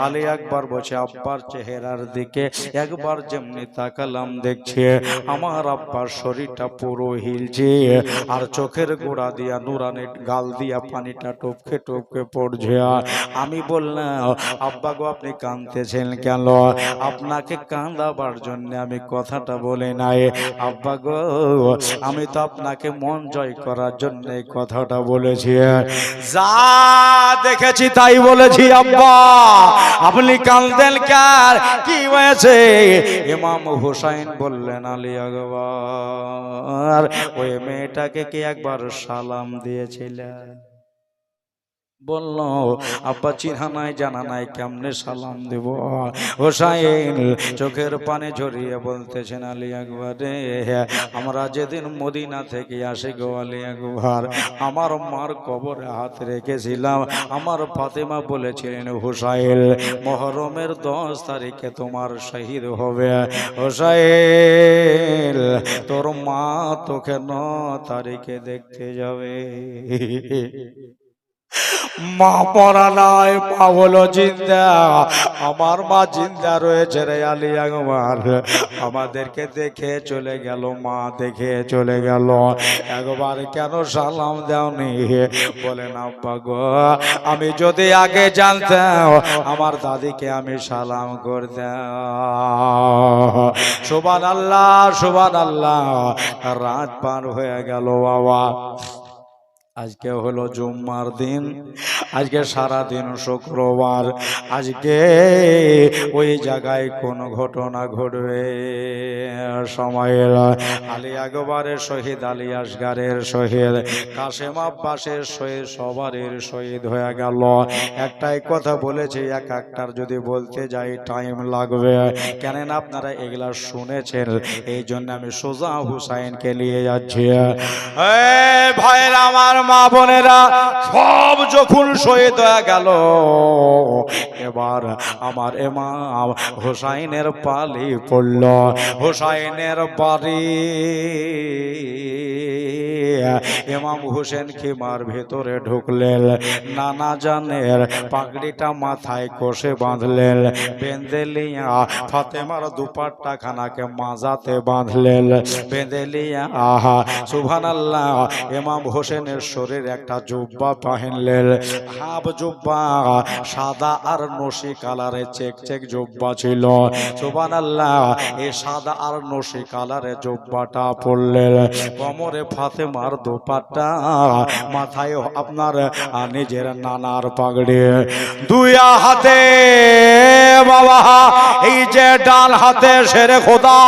আলী আকবর বসে আব্বার চেহারার দিকে একবার যেমনি তাকালাম, দেখছে আমার আব্বার শরীরটা পুরো হিলছে আর চোখের গোড়া দিয়া নুরানি গাল দিয়া পানিটা টপকে টপকে পড়ছে। আমি বললাম, আব্বা গো আপনি কাঁদতেছেন কেন? আপনাকে কাঁদাবার জন্য আমি কথাটা বলে নাই আব্বা গো, আমি তো আপনাকে মন জয় করার জন্য এই কথাটা বলেছি। যা দেখেছি তাই বলেছি আব্বা, আপনি কাঁদতেন কেন? কি হয়েছে? ইমাম হুসাইন বললেন, আলী আকবর ওই মেয়েটাকে কি একবার সালাম দিয়েছিলেন? বলল, আব্বা চিনা নাই জানা নাই কেমনে সালাম দেব? হুসাইন চোখের পানি ঝরিয়ে বলতেছেন, আলী আকবর রে আমরা যেদিন মদিনা থেকে আসি গো আলী আকবর, আমার মার কবরে হাত রেখেছিলাম। আমার ফাতেমা বলেছিলেন, হুসাইন মুহররমের 10 তারিখে তোমার শহীদ হবে। হুসাইন তোর মা তোকে 9 তারিখে দেখতে যাবে। মা পড়া নাই, মা হলো জিন্দা। আমার মা জিন্দা রয়েছে রে আলী আকবর। আমাদেরকে দেখে চলে গেল, মা দেখে চলে গেল, একবার কেন সালাম দাওনি? বলেন, আব্বা গো আমি যদি আগে জানতাম আমার দাদিকে আমি সালাম করতাম। সুবহানাল্লাহ সুবহানাল্লাহ। রাত পার হয়ে গেল বাবা। আজকে হলো জুম্মার দিন, আজকে সারা দিন শুক্রবার। আজকে ওই জায়গায় কোন ঘটনা ঘটবে? সময়ের আলী আকবরের শহীদ, আলী আসগারের শহীদ, কাশেম আব্বাসের শহীদ, সবারের শহীদ হয়ে গেল। একটাই কথা বলেছি, এক একটার যদি বলতে যাই টাইম লাগবে, কেননা আপনারা এগুলা শুনেছেন। এই জন্য আমি সোজা হুসাইনকে নিয়ে যাচ্ছি। ভাইরা আমার, মা বোনেরা, সব যখন শহীদ হয়ে গেল, এবার আমার ইমাম হুসাইনের পালি পড়ল। হুসাইনের বাড়ি ইমাম হুসেন খিমার ভেতরে ঢুকলেন। নানা জানের পাগড়িটা মাথায় কষে বাঁধলেন, বেঁধে লিয়া ফাতেমার দুপাট্টা খানাকে মাজাতে বাঁধলেন, বেঁধে লিয়া সুবহানাল্লাহ ইমাম হোসেনের শরীরে একটা জুব্বা পহনলেন। হাফ জুব্বা সাদা আর নশি কালারে চেক চেক জুব্বা ছিল। সুবহানাল্লাহ এই সাদা আর নশি কালারে জুব্বাটা পরলেন। কোমরে ফাতেমার দুপাট্টা, মাথায় আপনার নিজের নানার পাগড়ি, দুই হাতে বাবা এই যে ডান হাতে শেরে খোদা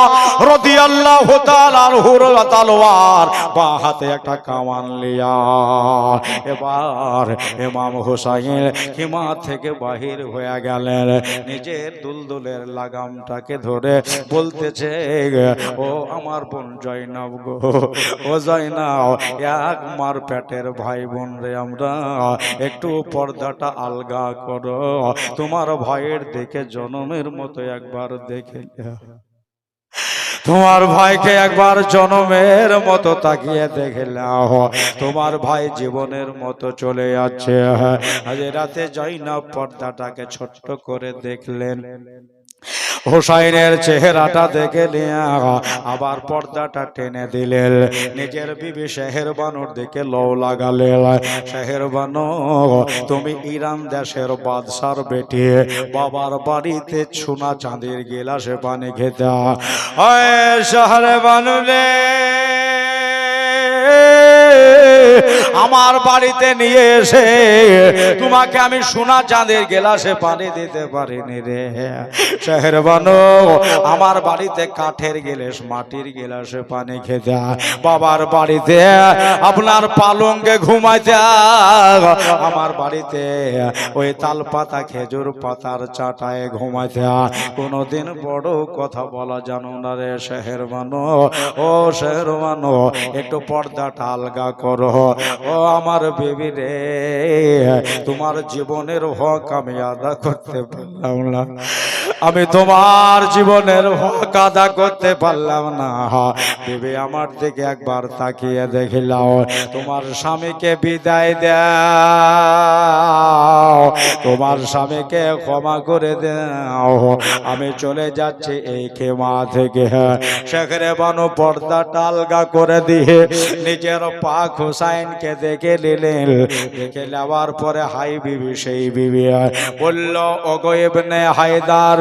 রাদিয়াল্লাহু তাআলা আনহুর তলোয়ার, বাঁ হাতে একটা কামান লিয়া এবার ইমাম হুসাইন খিমা থেকে বাহির হয়ে গেলেন। নিজের দুলদুলের লাগামটাকে ধরে বলতেছে, ও আমার বোন জয়নাব গো, ও জয়নাব, এক মার পেটের ভাই বোন রে আমরা, একটু পর্দাটা আলগা করো, তোমার ভাইয়ের দেখে জনমের মতো একবার দেখে, তোমার ভাইকে একবার জনমের মতো তাকিয়ে দেখে নাও, তোমার ভাই জীবনের মতো চলে যাচ্ছে। আজ রাতে জয়নাব পর্দাটাকে ছোট্ট করে দেখলেন, হুসাইনের চেহারাটা দেখে নিয়ে আবার পর্দাটা টেনে দিলেন। নিজের বিবি শেহরবানুর দিকে লও লাগালেন, শেহরবানু তুমি ইরান দেশের বাদশার বেটি, বাবার বাড়িতে সোনা চাঁদির গিলাসে পানি খেতে, শেহরবানু রে আমার বাড়িতে নিয়ে এসে তোমাকে আমি সোনা চাঁদের গেলাসে পানি দিতে পারিনি রে শেহরবানু, আমার বাড়িতে কাঠের গেলাস মাটির গেলাসে পানি খেতে, বাবার বাড়িতে আপনার পালঙ্কে ঘুমাইতে, আমার বাড়িতে ওই তাল পাতা খেজুর পাতার চাটায় ঘুমাইতে, কোনোদিন বড় কথা বলা জানো না রে শেহরবানু, ও শেহরবানু একটু পর্দাটা আলগা করো, ও আমার বেবি রে, তোমার জীবনের হক আমি আদা করতে পারলাম না, আমি তোমার জীবনের হক আদা করতে পারলাম না। বেবি আমার দিকে একবার তাকিয়ে দেখিলাও, তোমার স্বামীকে বিদায় দাও, তোমার স্বামীকে ক্ষমা করে দাও, আমি চলে যাচ্ছি এই খেমা থেকে। শেহরবানু পর্দাটা আলগা করে দিয়ে নিজের পাক হুসাইনকে দেখে নিলেন। দেখে নেওয়ার পরে হাই বিবি সেই বিবি বলল, ওগো ইবনে হায়দার,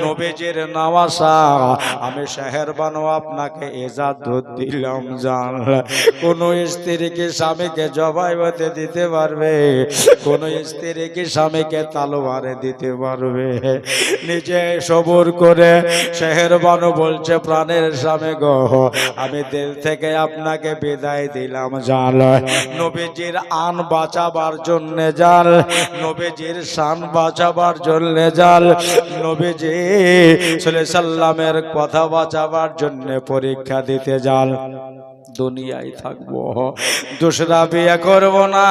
নবীজির নওয়াসা, আমি শেহরবানু আপনাকে ইজাজত দিলাম, জান কোন স্ত্রী কি স্বামীকে জবাইতে দিতে পারবে? কোন স্ত্রী কি স্বামীকে তলোয়ারে দিতে পারবে? নিজে সবর করে শেহরবানু বলছে, প্রাণের স্বামী গো, আমি দিল থেকে আপনাকে বিদায় দিলাম, জান নবীজির আন বাঁচাবার জন্য জাল, নবীজির শান বাঁচাবার জন্য জাল, নবীজি সাল্লাল্লাহু আলাইহি সাল্লামের কথা বাঁচাবার জন্য পরীক্ষা দিতে জাল, দুনিয়ায় থাকবো, দোসরা বিয়ে করব না,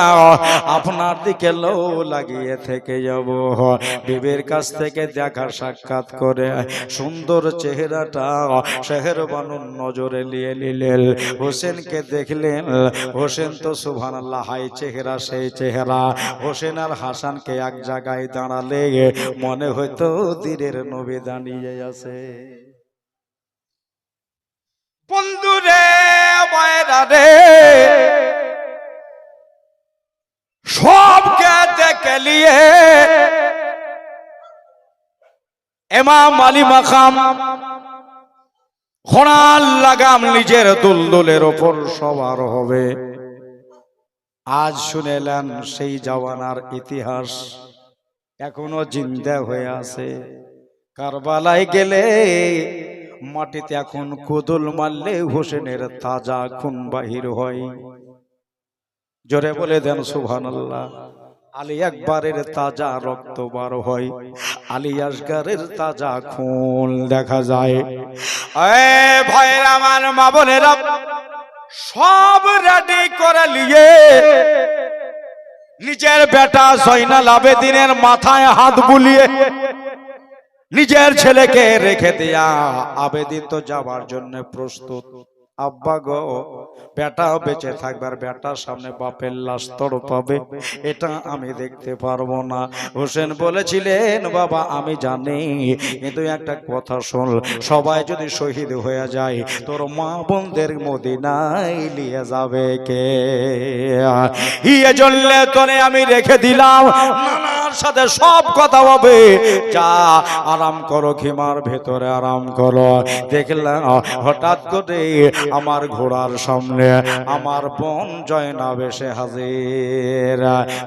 আপনার দিকে লো লাগিয়ে থেকে যাব। বিবির কাছ থেকে দেখা সাক্ষাৎ করে সুন্দর চেহারাটা শেহরবানুর নজরে নিয়ে নিলেন। হোসেনকে দেখলেন, হোসেন তো সুবহানাল্লাহ হাই চেহারা, সেই চেহারা। হোসেন আর হাসানকে এক জায়গায় দাঁড়ালে মনে হইতো তীরের নবী দাঁড়িয়ে আছে। বন্ধুরে মায়েরা রে, সবকে দেখে নিয়ে ইমাম আলী মাকাম ঘোড়ার লাগাম নিজের দুলদুলের ওপর সবার হবে। আজ শুনেলেন সেই জওয়ানার ইতিহাস এখনো জিন্দা হয়ে আছে। কারবালায় গেলে মাটিতে এখন কোদল মারলে হোসেনের তাজা খুন বাহির হয়। জোরে বলে দেন সুবহানাল্লাহ। আলী আকবরের তাজা রক্ত বার হয়, আলী আসগরের তাজা খুন দেখা যায়। ভাইয়ের আমার মা বোনেরা সব রেডি করে নিয়ে নিজের বেটা জয়নাল আবেদিনের মাথায় হাত বুলিয়ে নিজের ছেলেকে রেখে দিয়া আবেদিন তো যাবার জন্য প্রস্তুত। আব্বা গো, বেটা বেঁচে থাকবার, বেটার সামনে বাপের লাশ তড়পাবে, এটা আমি দেখতে পারবো না। হোসেন বলেছিলেন, বাবা আমি জানি, কিন্তু একটা কথা শোন, সবাই যদি শহীদ হয়ে যায় তোর মা বোনদের মদিনায় নিয়ে যাবে কে? ইয়ে জ্বললে তোরে আমি রেখে দিলাম, নানার সাথে সব কথা হবে, যা আরাম করো, খিমার ভেতরে আরাম করো। দেখলাম হঠাৎ করে আমার ঘোড়ার সামনে আমার বোন জয়নাব এসে হাজির।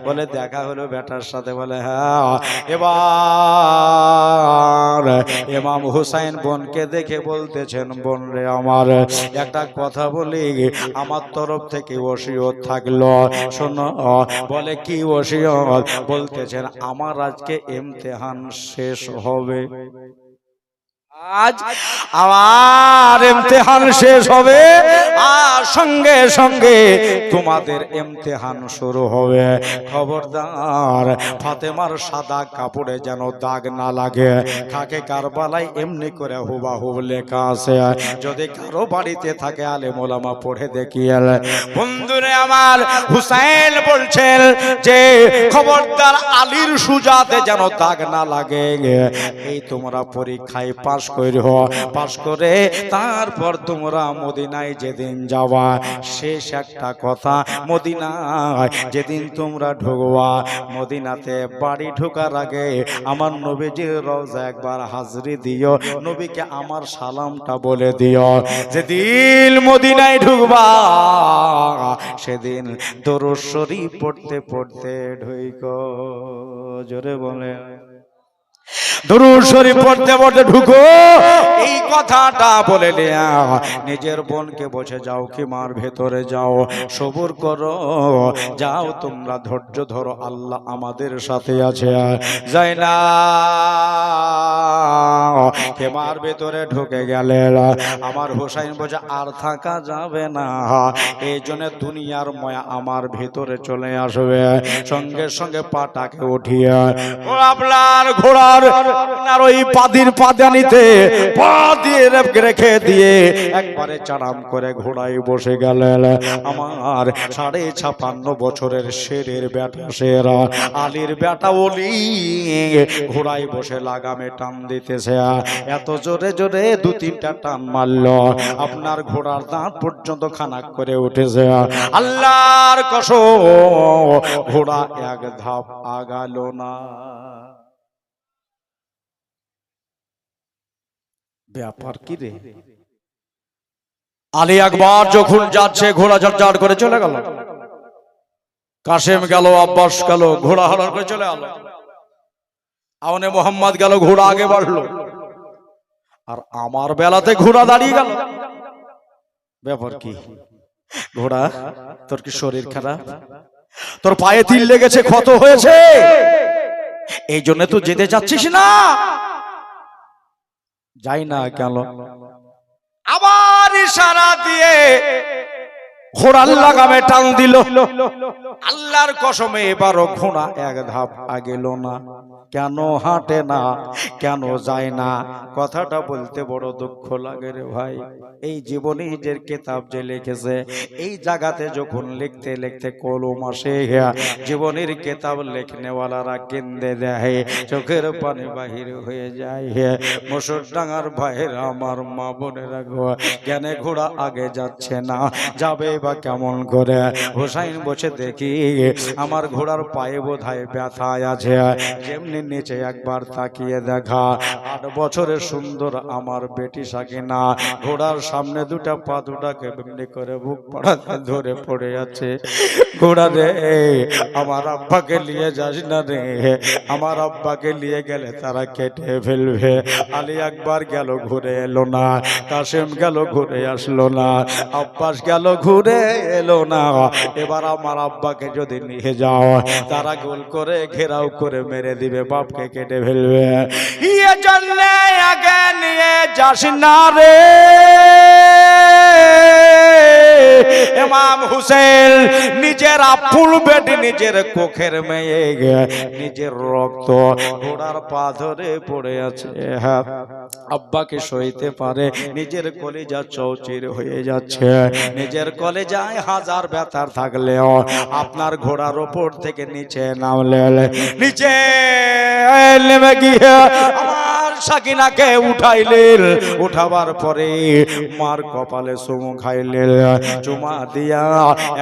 বলে দেখা হলো বেটার সাথে। বলে হ্যাঁ। এবার ইমাম হুসাইন বোনকে দেখে বলতেছেন, বোন রে আমার, একটা কথা বলি, আমার তরফ থেকে ওসিয়ত থাকলো, শোনো। বলে কি ওসিয়ত? বলতেছেন আমার আজকে ইমতিহান শেষ হবে, আজ আমার ইমতিহান শেষ হবে, আর সঙ্গে সঙ্গে তোমাদের ইমতিহান শুরু হবে। খবরদার ফাতেমার সাদা কাপড়ে যেন দাগ না লাগে। থাকে কারবালায় এমনি করে হুবাহুব লেখা আছে, যদি কারো বাড়িতে থাকে আলেম ওলামা পড়ে দেখিয়ে। বন্ধুরে আমার, হুসাইন বলছেন যে খবরদার আলীর সুজাতে যেন দাগ না লাগে। এই তোমরা পরীক্ষায় পাস পাস করে তারপর তোমরা মদিনায় যেদিন যাওয়া, শেষ একটা কথা, মদিনায় যেদিন তোমরা ঢুকবা, মদিনাতে বাড়ি ঢোকার আগে আমার নবীজির রওজা একবার হাজরি দিও, নবীকে আমার সালামটা বলে দিও। যেদিন মদিনায় ঢুকবা সেদিন দরুদ শরীফ পড়তে পড়তে ঢুকো। জোরে বলে দরুদ শরীফ পড়তে পড়তে ঢুকো। এই কথাটা বলে নিজের বোনকে বসে যাও, খিমার ভেতরে যাও, সবুর করো, যাও তোমরা ধৈর্য ধরো, আল্লাহ আমাদের সাথে আছে। যাই না, খিমার ভেতরে ঢুকে গেলেন। আমার হুসাইন বোঝা আর থাকা যাবে না, এই জন্য দুনিয়ার ময়া আমার ভেতরে চলে আসবে। সঙ্গে সঙ্গে পাটাকে উঠিয়ে আপনার ঘোড়ার আপনার ওই পাদির পাদানিতে পা দিয়ে রেখে দিয়ে একবারে চারাম করে ঘোড়ায় বসে গেলেন। আমার 56 বছরের শেরের বেটা শেরা আলীর বেটা ওলি ঘোড়ায় বসে লাগামে টান দিতেছে। এত জোরে জোরে 2-3টা টান মারল, আপনার ঘোড়ার দাঁত পর্যন্ত খানাক করে উঠেছে। আল্লাহর কসম, ঘোড়া এক ধাপ আগালো না। ব্যাপার কি রে? আলী আকবর যখন যাচ্ছে ঘোড়া ঝাড় করে চলে গেল, কাসেম গেল, আব্বাস গেল, ঘোড়া হারার করে চলে গেল, আওনে মোহাম্মদ গেল, ঘোড়া আগে বাড়লো, আর আমার বেলাতে ঘোড়া দাঁড়িয়ে গেল। ব্যাপার কি? ঘোড়া, তোর কি শরীর খারাপ? তোর পায়ে তিল লেগেছে, ক্ষত হয়েছে, এই জন্য তুই যেতে চাচ্ছিস না? যাই না কেন? আবার ইশারা দিয়ে ঘোড়ার লাগামে টান দিল। আল্লাহর কসমে এবারও ঘোড়া এক ধাপ আগেল না। কেন হাঁটে না, কেন যায় না? কথাটা বলতে বড় দুঃখ লাগে রে ভাই। এই জীবনীর কিতাব যে লিখেছে, এই জায়গাতে যখন লিখতে লিখতে কলম আসে, জীবনীর কিতাব লেখনেওয়ালারা কেন্দে দেয়, চোখের পানি বাহির হয়ে যায়। মুসুরডাঙ্গার ভাইয়ের আমার মা বোনেরা গো, জ্ঞানে ঘোড়া আগে যাচ্ছে না, যাবে বা কেমন করে? হুসাইন বসে দেখি আমার ঘোড়ার পায়ে বোধহয় ব্যথা আছে। যেমনি নিচে একবার তাকিয়ে দেখা, 8 বছরের সুন্দর আমার বেটি সাকিনা ঘোড়ার সামনে দুটা পা দুটাকে এমনি করে বুক পড়াতে ধরে পড়ে আছে। ঘোড়া রে, আমার আব্বাকে নিয়ে যাস না রে, আমার আব্বাকে নিয়ে গেলে তারা কেটে ফেলবে। আলী একবার গেল ঘুরে এলো না, কাসেম গেল ঘুরে আসলো না, আব্বাস গেল ঘুরে এলো না। এবার আমার আব্বাকে যদি নিয়ে যাও, তারা গোল করে ঘেরাও করে মেরে দিবে, বাপকে কেটে ফেলবে। ইয়ে জন্যে আগে নিয়ে যাস না রে ইমাম হুসেন, নিজের আফুল বেটি, নিজের কোখের মেয়ে, নিজের রক্ত ঘোড়ার পা ধরে পড়ে আছে। আব্বাকে সইতে পারে, নিজের কলিজা চৌচির হয়ে যাচ্ছে। নিজের কলিজায় হাজার ব্যথা থাকলেও আপনার ঘোড়ার ওপর থেকে নিচে নামলেন, নিচে নেমে গিয়ে আমার সাকিনাকে উঠাইলেন। উঠাবার পরে মার কপালে চুমু খাইলেন, চুমা দিয়া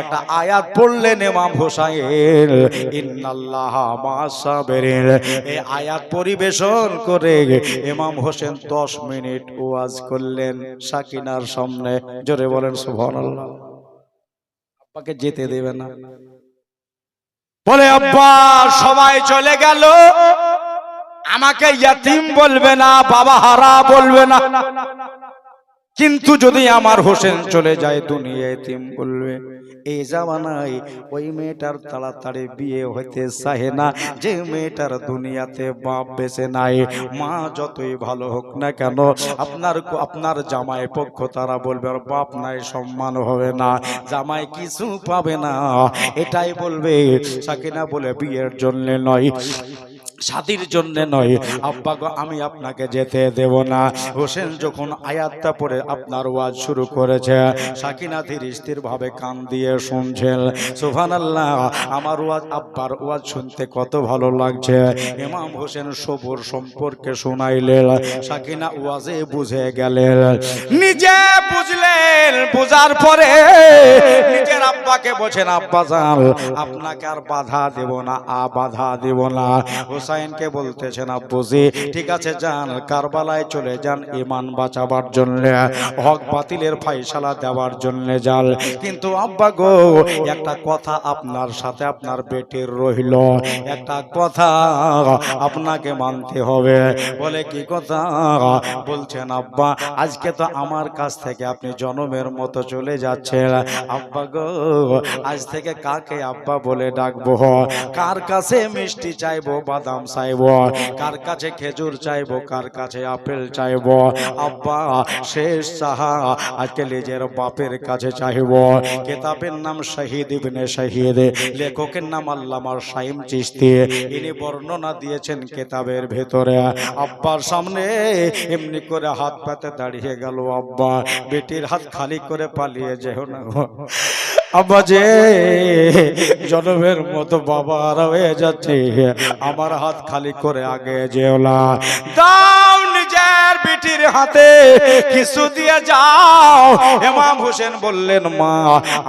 একটা আয়াত পড়লেন ইমাম হুসাইন, ইন্নাল্লাহা মা'আস সাবিরিন। এই আয়াত পরিবেশন করে ইমাম হোসেন 10 মিনিট ওয়াজ করলেন সাকিনার সামনে। জোরে বলেন সুবহানাল্লাহ। আব্বাকে যেতে দেবে না, বলে আব্বা সবাই চলে গেল, আমাকে ইয়াতিম বলবে না, বাবা হারা বলবে না, কিন্তু যদি আমার হোসেন চলে যায় দুনিয়া এতিম বলবে। এই জামানায় ওই মেয়েটার তাড়াতাড়ি বিয়ে হইতে চায় না যে মেয়েটার দুনিয়াতে বাপ বেঁচে নাই। মা যতই ভালো হোক না কেন, আপনার জামাই পক্ষ তারা বলবে ওর বাপ নাই, সম্মান হবে না, জামাই কিছু পাবে না, এটাই বলবে। সাকিনা বলে বিয়ের জন্য নয়, শাদির জন্য নয়, আব্বা গো আমি আপনাকে যেতে দেব না। হোসেন যখন আয়াতটা পড়ে আপনার ওয়াজ শুরু করেছে, সাকিনা ধীর স্থির ভাবে কান দিয়ে শুনছেন। সুবহানাল্লাহ, আমার ওয়াজ, আব্বার ওয়াজ শুনতে কত ভালো লাগছে। ইমাম হোসেন সবর সম্পর্কে শোনাইলেন, সাকিনা ওয়াজে বুঝে গেলেন, নিজে বুঝলেন। বুঝার পরে নিজের আব্বাকে বলছেন, আব্বা জান আপনাকে আর বাধা দেব না, বাধা দেব না। হুসাইনকে বলতেছেন, আব্বুজি ঠিক আছে যান, কারবালায় চলে যান, ঈমান বাঁচাবার জন্য, হক বাতিলের ফায়সালা দেওয়ার জন্য যান, কিন্তু আব্বা গো একটা কথা আপনার সাথে আপনার বেটির রইল, একটা কথা আপনাকে মানতে হবে। বলে কি কথা? বলছেন আব্বা আজকে তো আমার কাছ থেকে আপনি জনমের মতো চলে যাচ্ছেন, আব্বা গো আজ থেকে কাকে আব্বা বলে ডাকবো? কার কাছে মিষ্টি চাইবো, বাদাম চাইবো, কার কাছে খেজুর চাইবো, কার কাছে আপেল চাইবো? আব্বা শেষ চাহা আজকে নিজের বাপের কাছে চাইবো। কিতাবের নাম শহীদ ইবনে শহীদ, লেখকের নাম আল্লামা শাইম চিশতি, ইনি বর্ণনা দিয়েছেন কিতাবের ভেতরে। আব্বার সামনে এমনি করে হাত পাতে দাঁড়িয়ে গেল। আব্বা বেটির হাত খালি করে পালিয়ে যেও না আব্বা, যে জনমের মতো বাবা আর হয়ে যাচ্ছে, আমার হাত খালি করে আগে যেও না, দাও নিজের বেটির হাতে কিছু দিয়ে যাও। ইমাম হোসেন বললেন, মা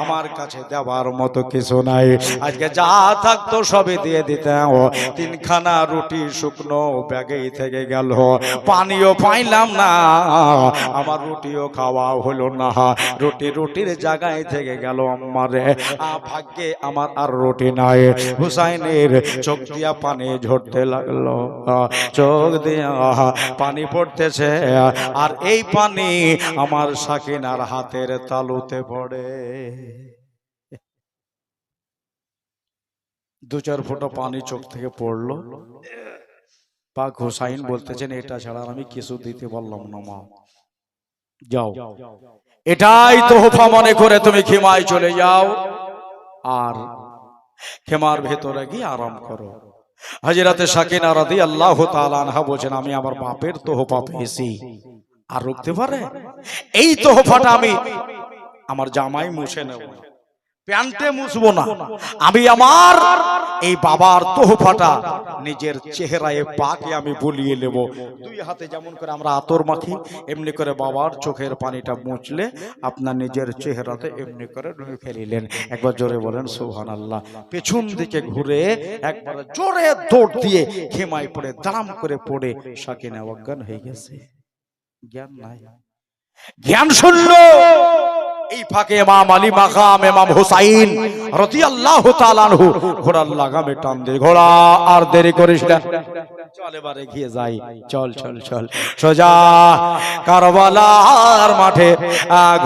আমার কাছে দেওয়ার মতো কিছু নাই, আজকে যা থাকতো সবই দিয়ে দিতাম। 3খানা রুটি শুকনো ব্যাগেই থেকে গেল, পানিও পাইলাম না, আমার রুটিও খাওয়া হলো না, রুটির জায়গায় থেকে গেল। আমারে ভাগ্যে আমার আর রুটি নাই। হুসাইনের চোখ দিয়া পানি ঝরতে লাগলো, চোখ দিয়া পানি পড়তেছে, আর এই পানি আমার সাকিনার হাতের তালুতে পড়ে। 2-4 ফোঁটা পানি চোখ থেকে পড়লো। পাক হুসাইন বলতেছেন, এটা ছাড়া আমি কিছু দিতে পারলাম না মা, যাও, এটাই তোহফা মনে করে তুমি খেমায় চলে যাও, আর খেমার ভেতরে গিয়ে আরাম করো। হযরতে সাকিনা রাদিয়াল্লাহু তাআলা আনহা বলেন, আমি আমার বাপের তোহফা পেয়েছি, আর রুখতে পারে? এই তোহফাটা আমি আমার জামাই মুছে নেব, প্যান্টে মুছবো না, আমি আমার এই বাবার তোহফাটা নিজের চেহারায় পাকে আমি বলিয়ে নেব। দুই হাতে যেমন করে আমরা আতর মাখি, এমনি করে বাবার চোখের পানিটা মুছলে আপনার নিজের চেহারাতে এমনি করে ফেলিলেন। একবার জোরে বলেন সুবহানাল্লাহ। পেছন দিকে ঘুরে একবার জোরে দৌড় দিয়ে খেমায় পড়ে দাম করে পড়ে সাকিনা অজ্ঞান হয়ে গেছে, জ্ঞান নাই। জ্ঞান শুনলো এই ফাঁকে ইমাম আলী মাকাম ইমাম হুসাইন রাদিয়াল্লাহু তাআলা আনহু ঘোড়ার লাগামে টান দিয়ে, ঘোড়া আর দেরি করিস না, চল এবারে গিয়ে যাই, চল চল চল সোজা কারবালার মাঠে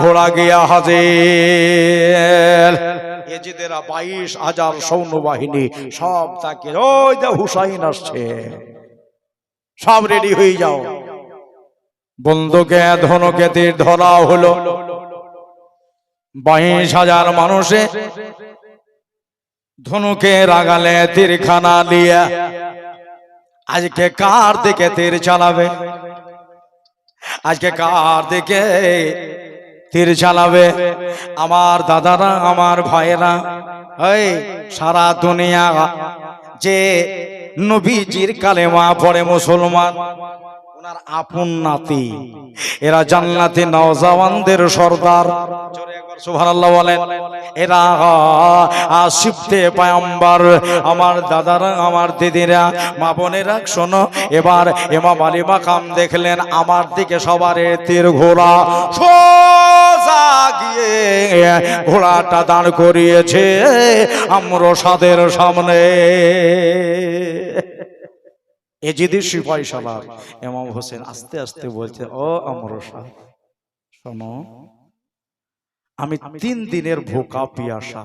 ঘোড়া গিয়া হাজির। এজিদেরা 22,000 সৈন্যবাহিনী সব তাকে, ওই দে হুসাইন আসছে, সব রেডি হয়ে যাও। বন্দুকে ধনুকে তীর ধরা হলো। 22,000 মানুষে ধনুকে রাগালে তীরখানা দিয়ে আজকে কার দিকে তীর চালাবে, আজকে কার দিকে তীর চালাবে? আমার দাদারা, আমার ভাইয়েরা, এই সারা দুনিয়া যে নবীজির কালেমা পড়ে মুসলমান, ওনার আপন নাতি, এরা জান্নাতি নওজওয়ানদের সর্দার, জোরে একবার সুবহানাল্লাহ বলেন। এরা শিফতে পয়গম্বর। আমার দাদারা, আমার দিদিরা, মা বোনেরা শোনো, এবার ইমাম আলী মাকাম দেখলেন আমার দিকে সবার তীর ঘোড়া, সোজা গিয়ে ঘোড়াটা দাঁড় করিয়েছে আমরসাদের সামনে। এজিদি সিপাহী সালার ইমাম হোসেন আস্তে আস্তে বলছে, ও আমরসাদ শোনো, আমি 3 দিনের ভোকা পিয়াসা,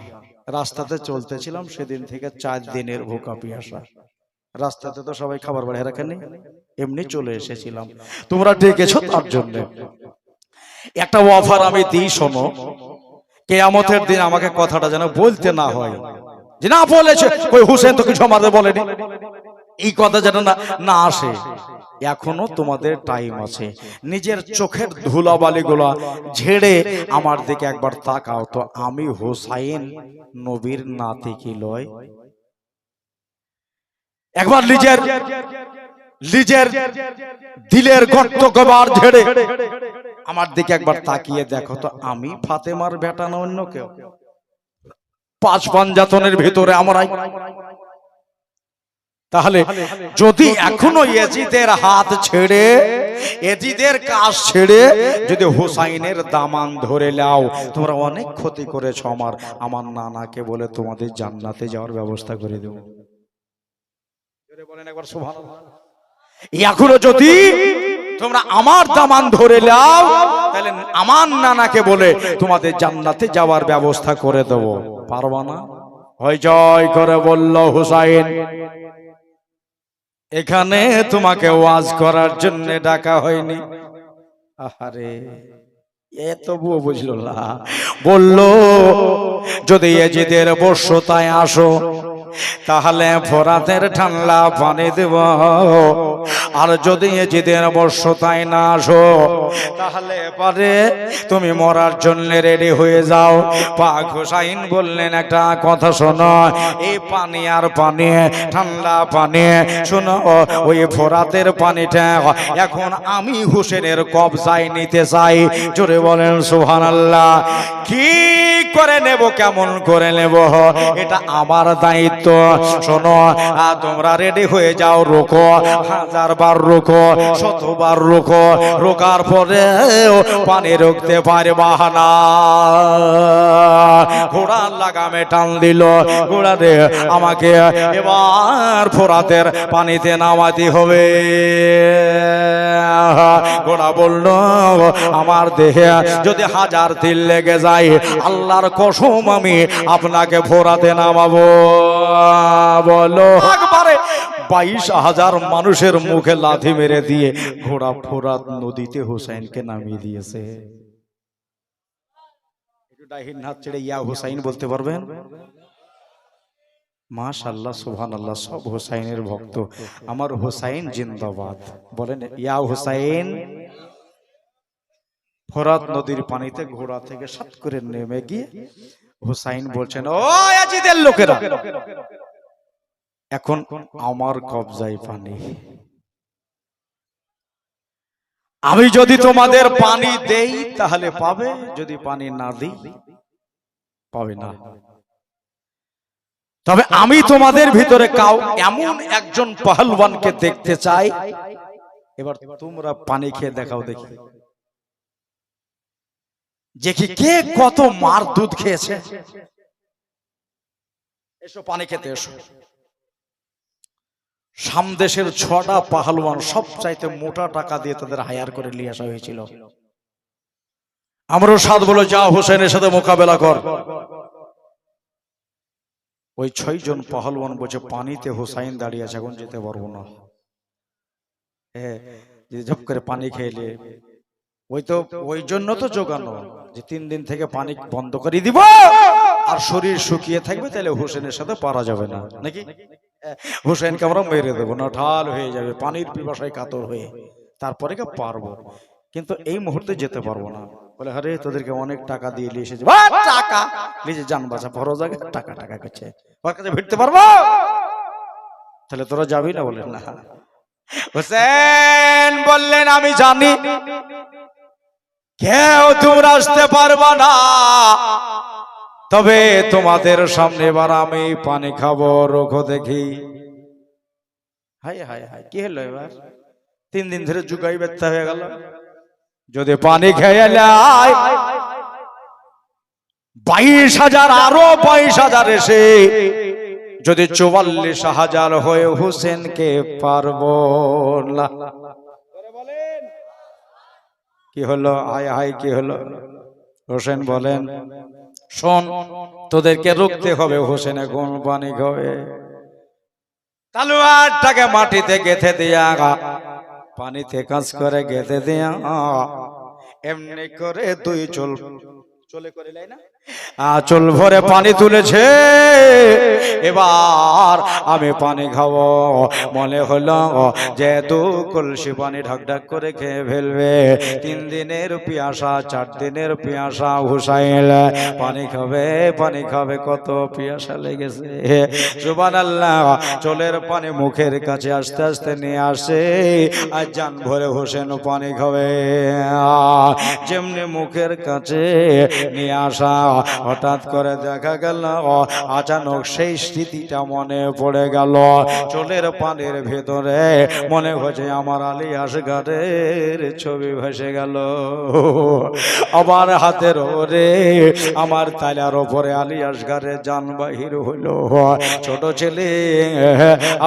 রাস্তাতে চলতেছিলাম সেদিন থেকে 4 দিনের ভোকা পিয়াসা। রাস্তাতে তো সবাই খাবার বাড়ি রাখেনি, এমনি চলে এসেছিলাম, তোমরা ডেকেছো তার জন্য। একটা অফার আমি দিই, শোনো, কিয়ামতের দিন আমাকে কথাটা যেন বলতে না হয় যে না বলেছে কই হোসেন তো কিছু আমাদের বলেনি, এই কথা যেন না আসে। এখনো তোমাদের টাইম আছে, নিজের চোখের ধুলাবালিগুলা ঝেড়ে আমার দিকে একবার তাকাও তো, আমি হোসাইন নবীর নাতি কি লয়? একবার নিজের দিলের গর্ত কবার ঝেড়ে আমার দিকে একবার তাকিয়ে দেখো তো, আমি ফাতেমার বেটা না অন্য কেউ? 5 পাঞ্জাতনের ভিতরে আমরাই। তাহলে যদি এখনো এজিদের হাত ছেড়ে, এজিদের কাজ ছেড়ে যদি হুসাইনের দামান ধরে নাও, তোমরা অনেক ক্ষতি করেছো আমার নানাকে বলে তোমাদের জান্নাতে যাওয়ার ব্যবস্থা করে দেব। বলেন একবার সুবহানাল্লাহ। এখনো যদি তোমরা আমার দামান ধরে নাও, তাহলে আমার নানাকে বলে তোমাদের জান্নাতে যাওয়ার ব্যবস্থা করে দেব। পারবা না? হয় জয় করে বলল হুসাইন, এখানে তোমাকে ওয়াজ করার জন্য ডাকা হয়নি। আহারে, এ তবুও বুঝলো না। বললো যদি এজিদের বর্ষতায় আসো তাহলে ফোরাতের ঠান্ডা পানি দেব, আর যদি এজিদের বর্ষতায় না আসো তাহলে পারে তুমি মরার জন্য রেডি হয়ে যাও। পাক হুসাইন বললেন একটা কথা শোনো, এই পানি আর পানি, ঠান্ডা পানি, শোনো ওই ফোরাতের পানিটা এখন আমি হুসেনের কবজায় নিতে চাই। জোরে বলেন সুবহানাল্লাহ। কি করে নেব, কেমন করে নেব, এটা আমার দায়িত্ব। শোনো, তোমরা রেডি হয়ে যাও, রোকো, 1000 বার রোকো, 100 বার রোকো, রোকার পরে পানি রুখতে পারবা না। ঘোড়ার লাগামে টান দিল, ঘোড়া রে আমাকে এবার ফোরাতের পানিতে নামাতে হবে। ঘোড়া বলল আমার দেহে যদি 1000 তিল লেগে যায়, আল্লাহর কসম আমি আপনাকে ফোরাতে নামাবো। বলো একবারে 22,000 মানুষের মুখে লাথি মেরে দিয়ে ঘোড়া ফোরাত নদীতে হুসাইনকে নামিয়ে দিয়েছে। একটু ডাহিন হাত ছেড়ে ইয়া হুসাইন বলতে পারবেন? মাশাআল্লাহ, সুবহানাল্লাহ। সব হুসাইনের ভক্ত, আমার হুসাইন জিন্দাবাদ বলেন। ইয়া হুসাইন। ফোরাত নদীর পানিতে ঘোড়া থেকে সাত করে নেমে গিয়ে হুসাইন বলছেন, ও ইয়াজিদের লোকেরা, এখন আমার কবজায় পানি, আমি যদি তোমাদের পানি দেই তাহলে পাবে, যদি পানি না দিই পাবে না। তবে আমি তোমাদের ভিতরে কাউ এমন একজন পহলওয়ানকে দেখতে চাই, এবার তোমরা পানি খেয়ে দেখাও দেখি, যে কে কত মার দুধ খেয়েছে। এসো পানি খেতে এসো। সামদেশের 6টা পাহলওয়ান সবচাইতে মোটা টাকা দিয়ে তাদের হায়ার করে নিয়ে আসা হয়েছিল। আমরাও সাদ বলে যা হোসেনের সাথে মোকাবেলা কর। ওই 6 জন পাহলওয়ান বলছে পানিতে হুসাইন দাঁড়িয়ে আছে, এখন যেতে পারবো না। ঝপ করে পানি খেলে ওই জন্য তো জোগানো যে 3 দিন থেকে পানি বন্ধ করে দিব আর শরীর শুকিয়ে থাকবে, তাহলে হোসেনের সাথে পারা যাবে না নাকি। হোসেনকে আমরা মেরে দেবো না, ঢাল হয়ে যাবে পানির পিপাসায় কাতর হয়ে, তারপরে পারবো, কিন্তু এই মুহূর্তে যেতে পারবো না। বলে আরে তোদেরকে অনেক টাকা দিয়ে নিয়ে এসেছে, টাকা নিজে জান বাঁচা বড় জায়গায় টাকা টাকা করছে, ওর কাছে ভিড়তে পারবো, তাহলে তোরা যাবি না? বলেন না। হোসেন বললেন আমি জানি কেউ তোমরা আসতে পারবা না, তবে তোমাদের সামনে এবার আমি পানি খাবো, রোখো দেখি। হায় হায় হায়, কি হলো এবার? 3 দিন ধরে জুগাই ব্যথা হয়ে গেল। যদি পানি খেয়ে নেয় 22,000 আরো 22,000 এসে যদি 44,000 হয়ে হোসেনকে পারবো না। কি হলো? হায় হায় কি হলো? হোসেন বলেন শোন, তোদেরকে রুখতে হবে, হোসেন এখন পানি খাবে। তালুয়ারটাকে মাটিতে গেঁথে দিয়া, পানিতে কাজ করে গেঁথে দিয়া, এমনি করে 2 চুল চলে করে লাই না, আঁচল ভরে পানি তুলেছে। এবার আমি পানি খাবো, মনে হলো যে 2 কলসি পানি ঢাক ঢাক করে খেয়ে ফেলবে। 3 দিনের পিয়াসা, 4 দিনের পিয়াসা। হুসাইন পানি খাবে, পানি খাবে, কত পিয়াসা লেগেছে। সুবহানাল্লাহ। চলের পানি মুখের কাছে আস্তে আস্তে নিয়ে আসে, আর জান ভরে হোসেন পানি খাবে। যেমনি মুখের কাছে নিয়ে আসা, হঠাৎ করে দেখা গেল আচানক সেই স্মৃতিটা মনে পড়ে গেল। চোলের পানির ভেতরে মনে হচ্ছে আমার আলী আসগারের ছবি ভেসে গেল। আমার হাতের ওরে, আমার তালার ওপরে আলী আসগারের জান বাহির হইল। ছোট ছেলে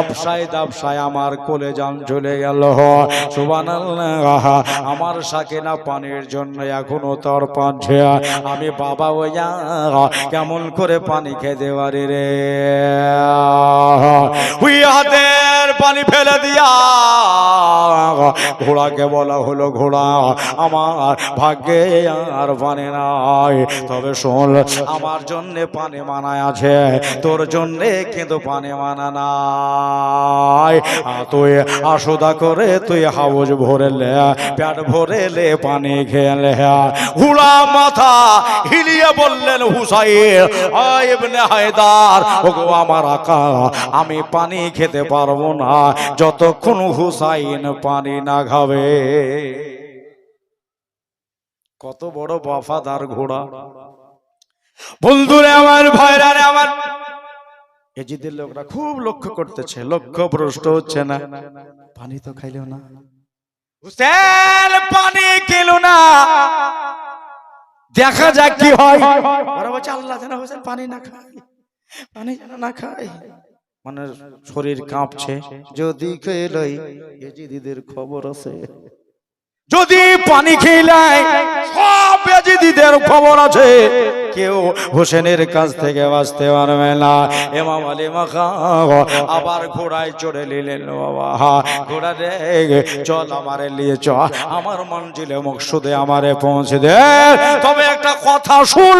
আফসায় দাফসায় আমার কোলে জান চলে গেল। সুবহানাল্লাহ। আমার সাকিনা পানির জন্য এখনো তার পাচ্ছে। আমি বাবা ওইয়া কেমন করে পানি খেতে পারি রে। ওই হাতের পানি ফেলে দিয়া ঘোড়াকে বলা হলো, ঘোড়া আমার ভাগ্যে আর পানি নাই, তবে শোন আমার জন্য পানি মানায় আছে, তোর জন্য কিন্তু পানি মানা নাই। তুই আসোদা করে তুই হাউজ ভরে লে, পেট ভরে লে, পানি খেয়ে লে। ঘোড়া মাথা হিলিয়ে বললেন হুসাইন ইবনে হায়দার, ওগো আমার আকা, আমি পানি খেতে পারবো না যতক্ষণ হুসাইন পানি না খাবে। কত বড় বফাদার ঘোড়া। বন্ধুরে আমার, ভাইরা আমার, এজিদের লোকরা খুব লক্ষ্য করতেছে, লক্ষ্য ভ্রষ্ট হচ্ছে না। পানি তো খাইলেও না, হুসেন পানি খেলো না, দেখা যাক কি হয়। ওরা বলছে আল্লাহ যেন হোসেন পানি না খায়, পানি যেন না খায়। মানে শরীর কাঁপছে, যদি খেলাই এজিদিদের খবর আছে, যদি পানি খেলাই সব এজিদিদের খবর আছে, কেউ হোসেনের কাছ থেকে বাঁচতে পারবে না। ইমাম আলী মাকাম আবার ঘোড়ায় চড়ে নিলেন। বাবা ঘোড়া রে, চল আমারে নিয়ে চল, আমার মঞ্জিলে মকসুদে আমারে পৌঁছে দে। তবে একটা কথা শুন,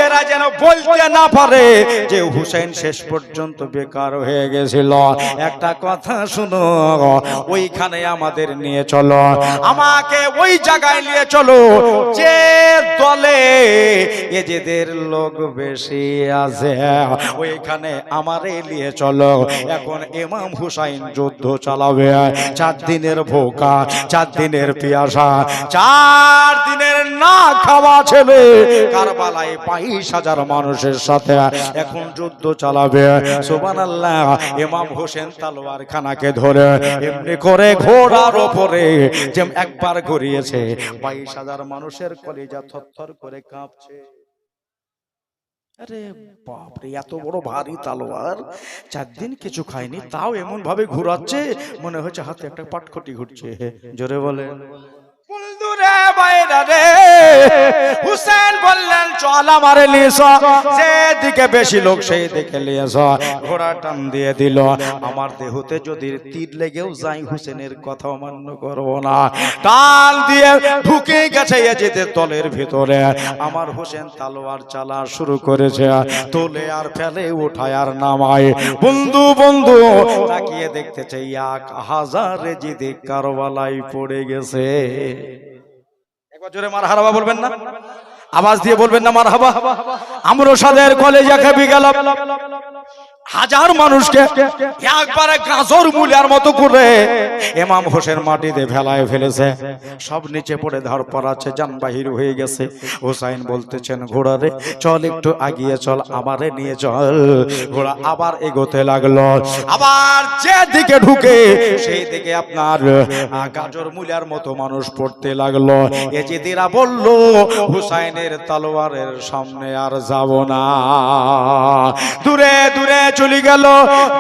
এরা যেন বলতে না পারে যে হুসেন শেষ পর্যন্ত বেকার হয়ে গেছিল। একটা কথা শুনো, ওইখানে আমাদের নিয়ে চলো, আমাকে ওই জায়গায় নিয়ে চলো যে দলে এজেদের লোক বেশি আছে, ওইখানে আমারে নিয়ে চলো। এখন ইমাম হুসাইন যুদ্ধ চালাবে, 4 দিনের ভোকা, 4 দিনের পিয়াসা, 4 দিনের না খাওয়া ছেলে কারবালায় 22,000 মানুষের সাথে এখন যুদ্ধ চালাবে। সুবহানাল্লাহ। ইমাম হোসেন তলোয়ার খানাকে ধরে এমনি করে ঘোড়ার উপরে যেম একবার ঘুরিয়েছে, 22,000 মানুষের কলিজা থরথর করে কাঁপছে। আরে বাপ রে, এত বড় ভারী তলোয়ার, 4 দিন কিছু খায়নি, তাও এমন ভাবে ঘুরাচ্ছে মনে হচ্ছে হাতে একটা পাটখটি ঘুরছে। জোরে বলে বন্ধুরে বাইরা রে, হুসেন বললেন চল আমারে নিয়ে এসো, যেদিকে বেশি লোক সেই দিকে নিয়ে এসো। ঘোড়া টান দিয়ে দিল। আমার দেহতে যদি তীর লেগেও যায় হুসেনের কথা অমান্য করব না। টান দিয়ে ঢুকে গেছে এজিদের দলের ভিতরে। আমার হোসেন তলোয়ার চালা শুরু করেছে, তোলে আর ফেলে, উঠায় আর নামায়। বন্ধু বন্ধু তাকিয়ে দেখতেছে 1000 এজিদ কারবালায় পড়ে গেছে। একবার জোরে মারহাবা বলবেন না? আওয়াজ দিয়ে বলবেন না মারহাবা? আমরো সাদের কলেজা খেপে গেল। 1000 মানুষকে একবারে গাজর মুলার মতো করে ইমাম হোসেন মাটিতে ফেলায় ফেলেছে। সব নিচে পড়ে ধর পড়াচ্ছে, জান বাহির হয়ে গেছে। হুসাইন বলতেছেন ঘোড়ারে চল একটু আগিয়ে চল, আমারে নিয়ে চল। ঘোড়া আবার এগোতে লাগলো। আবার যেদিকে ঢুকে সেই দিকে আপনার গাজর মুলার মতো মানুষ পড়তে লাগলো। এজিদিরা বলল হুসাইনের তলোয়ারের সামনে আর যাব না। দূরে দূরে চলে গেল।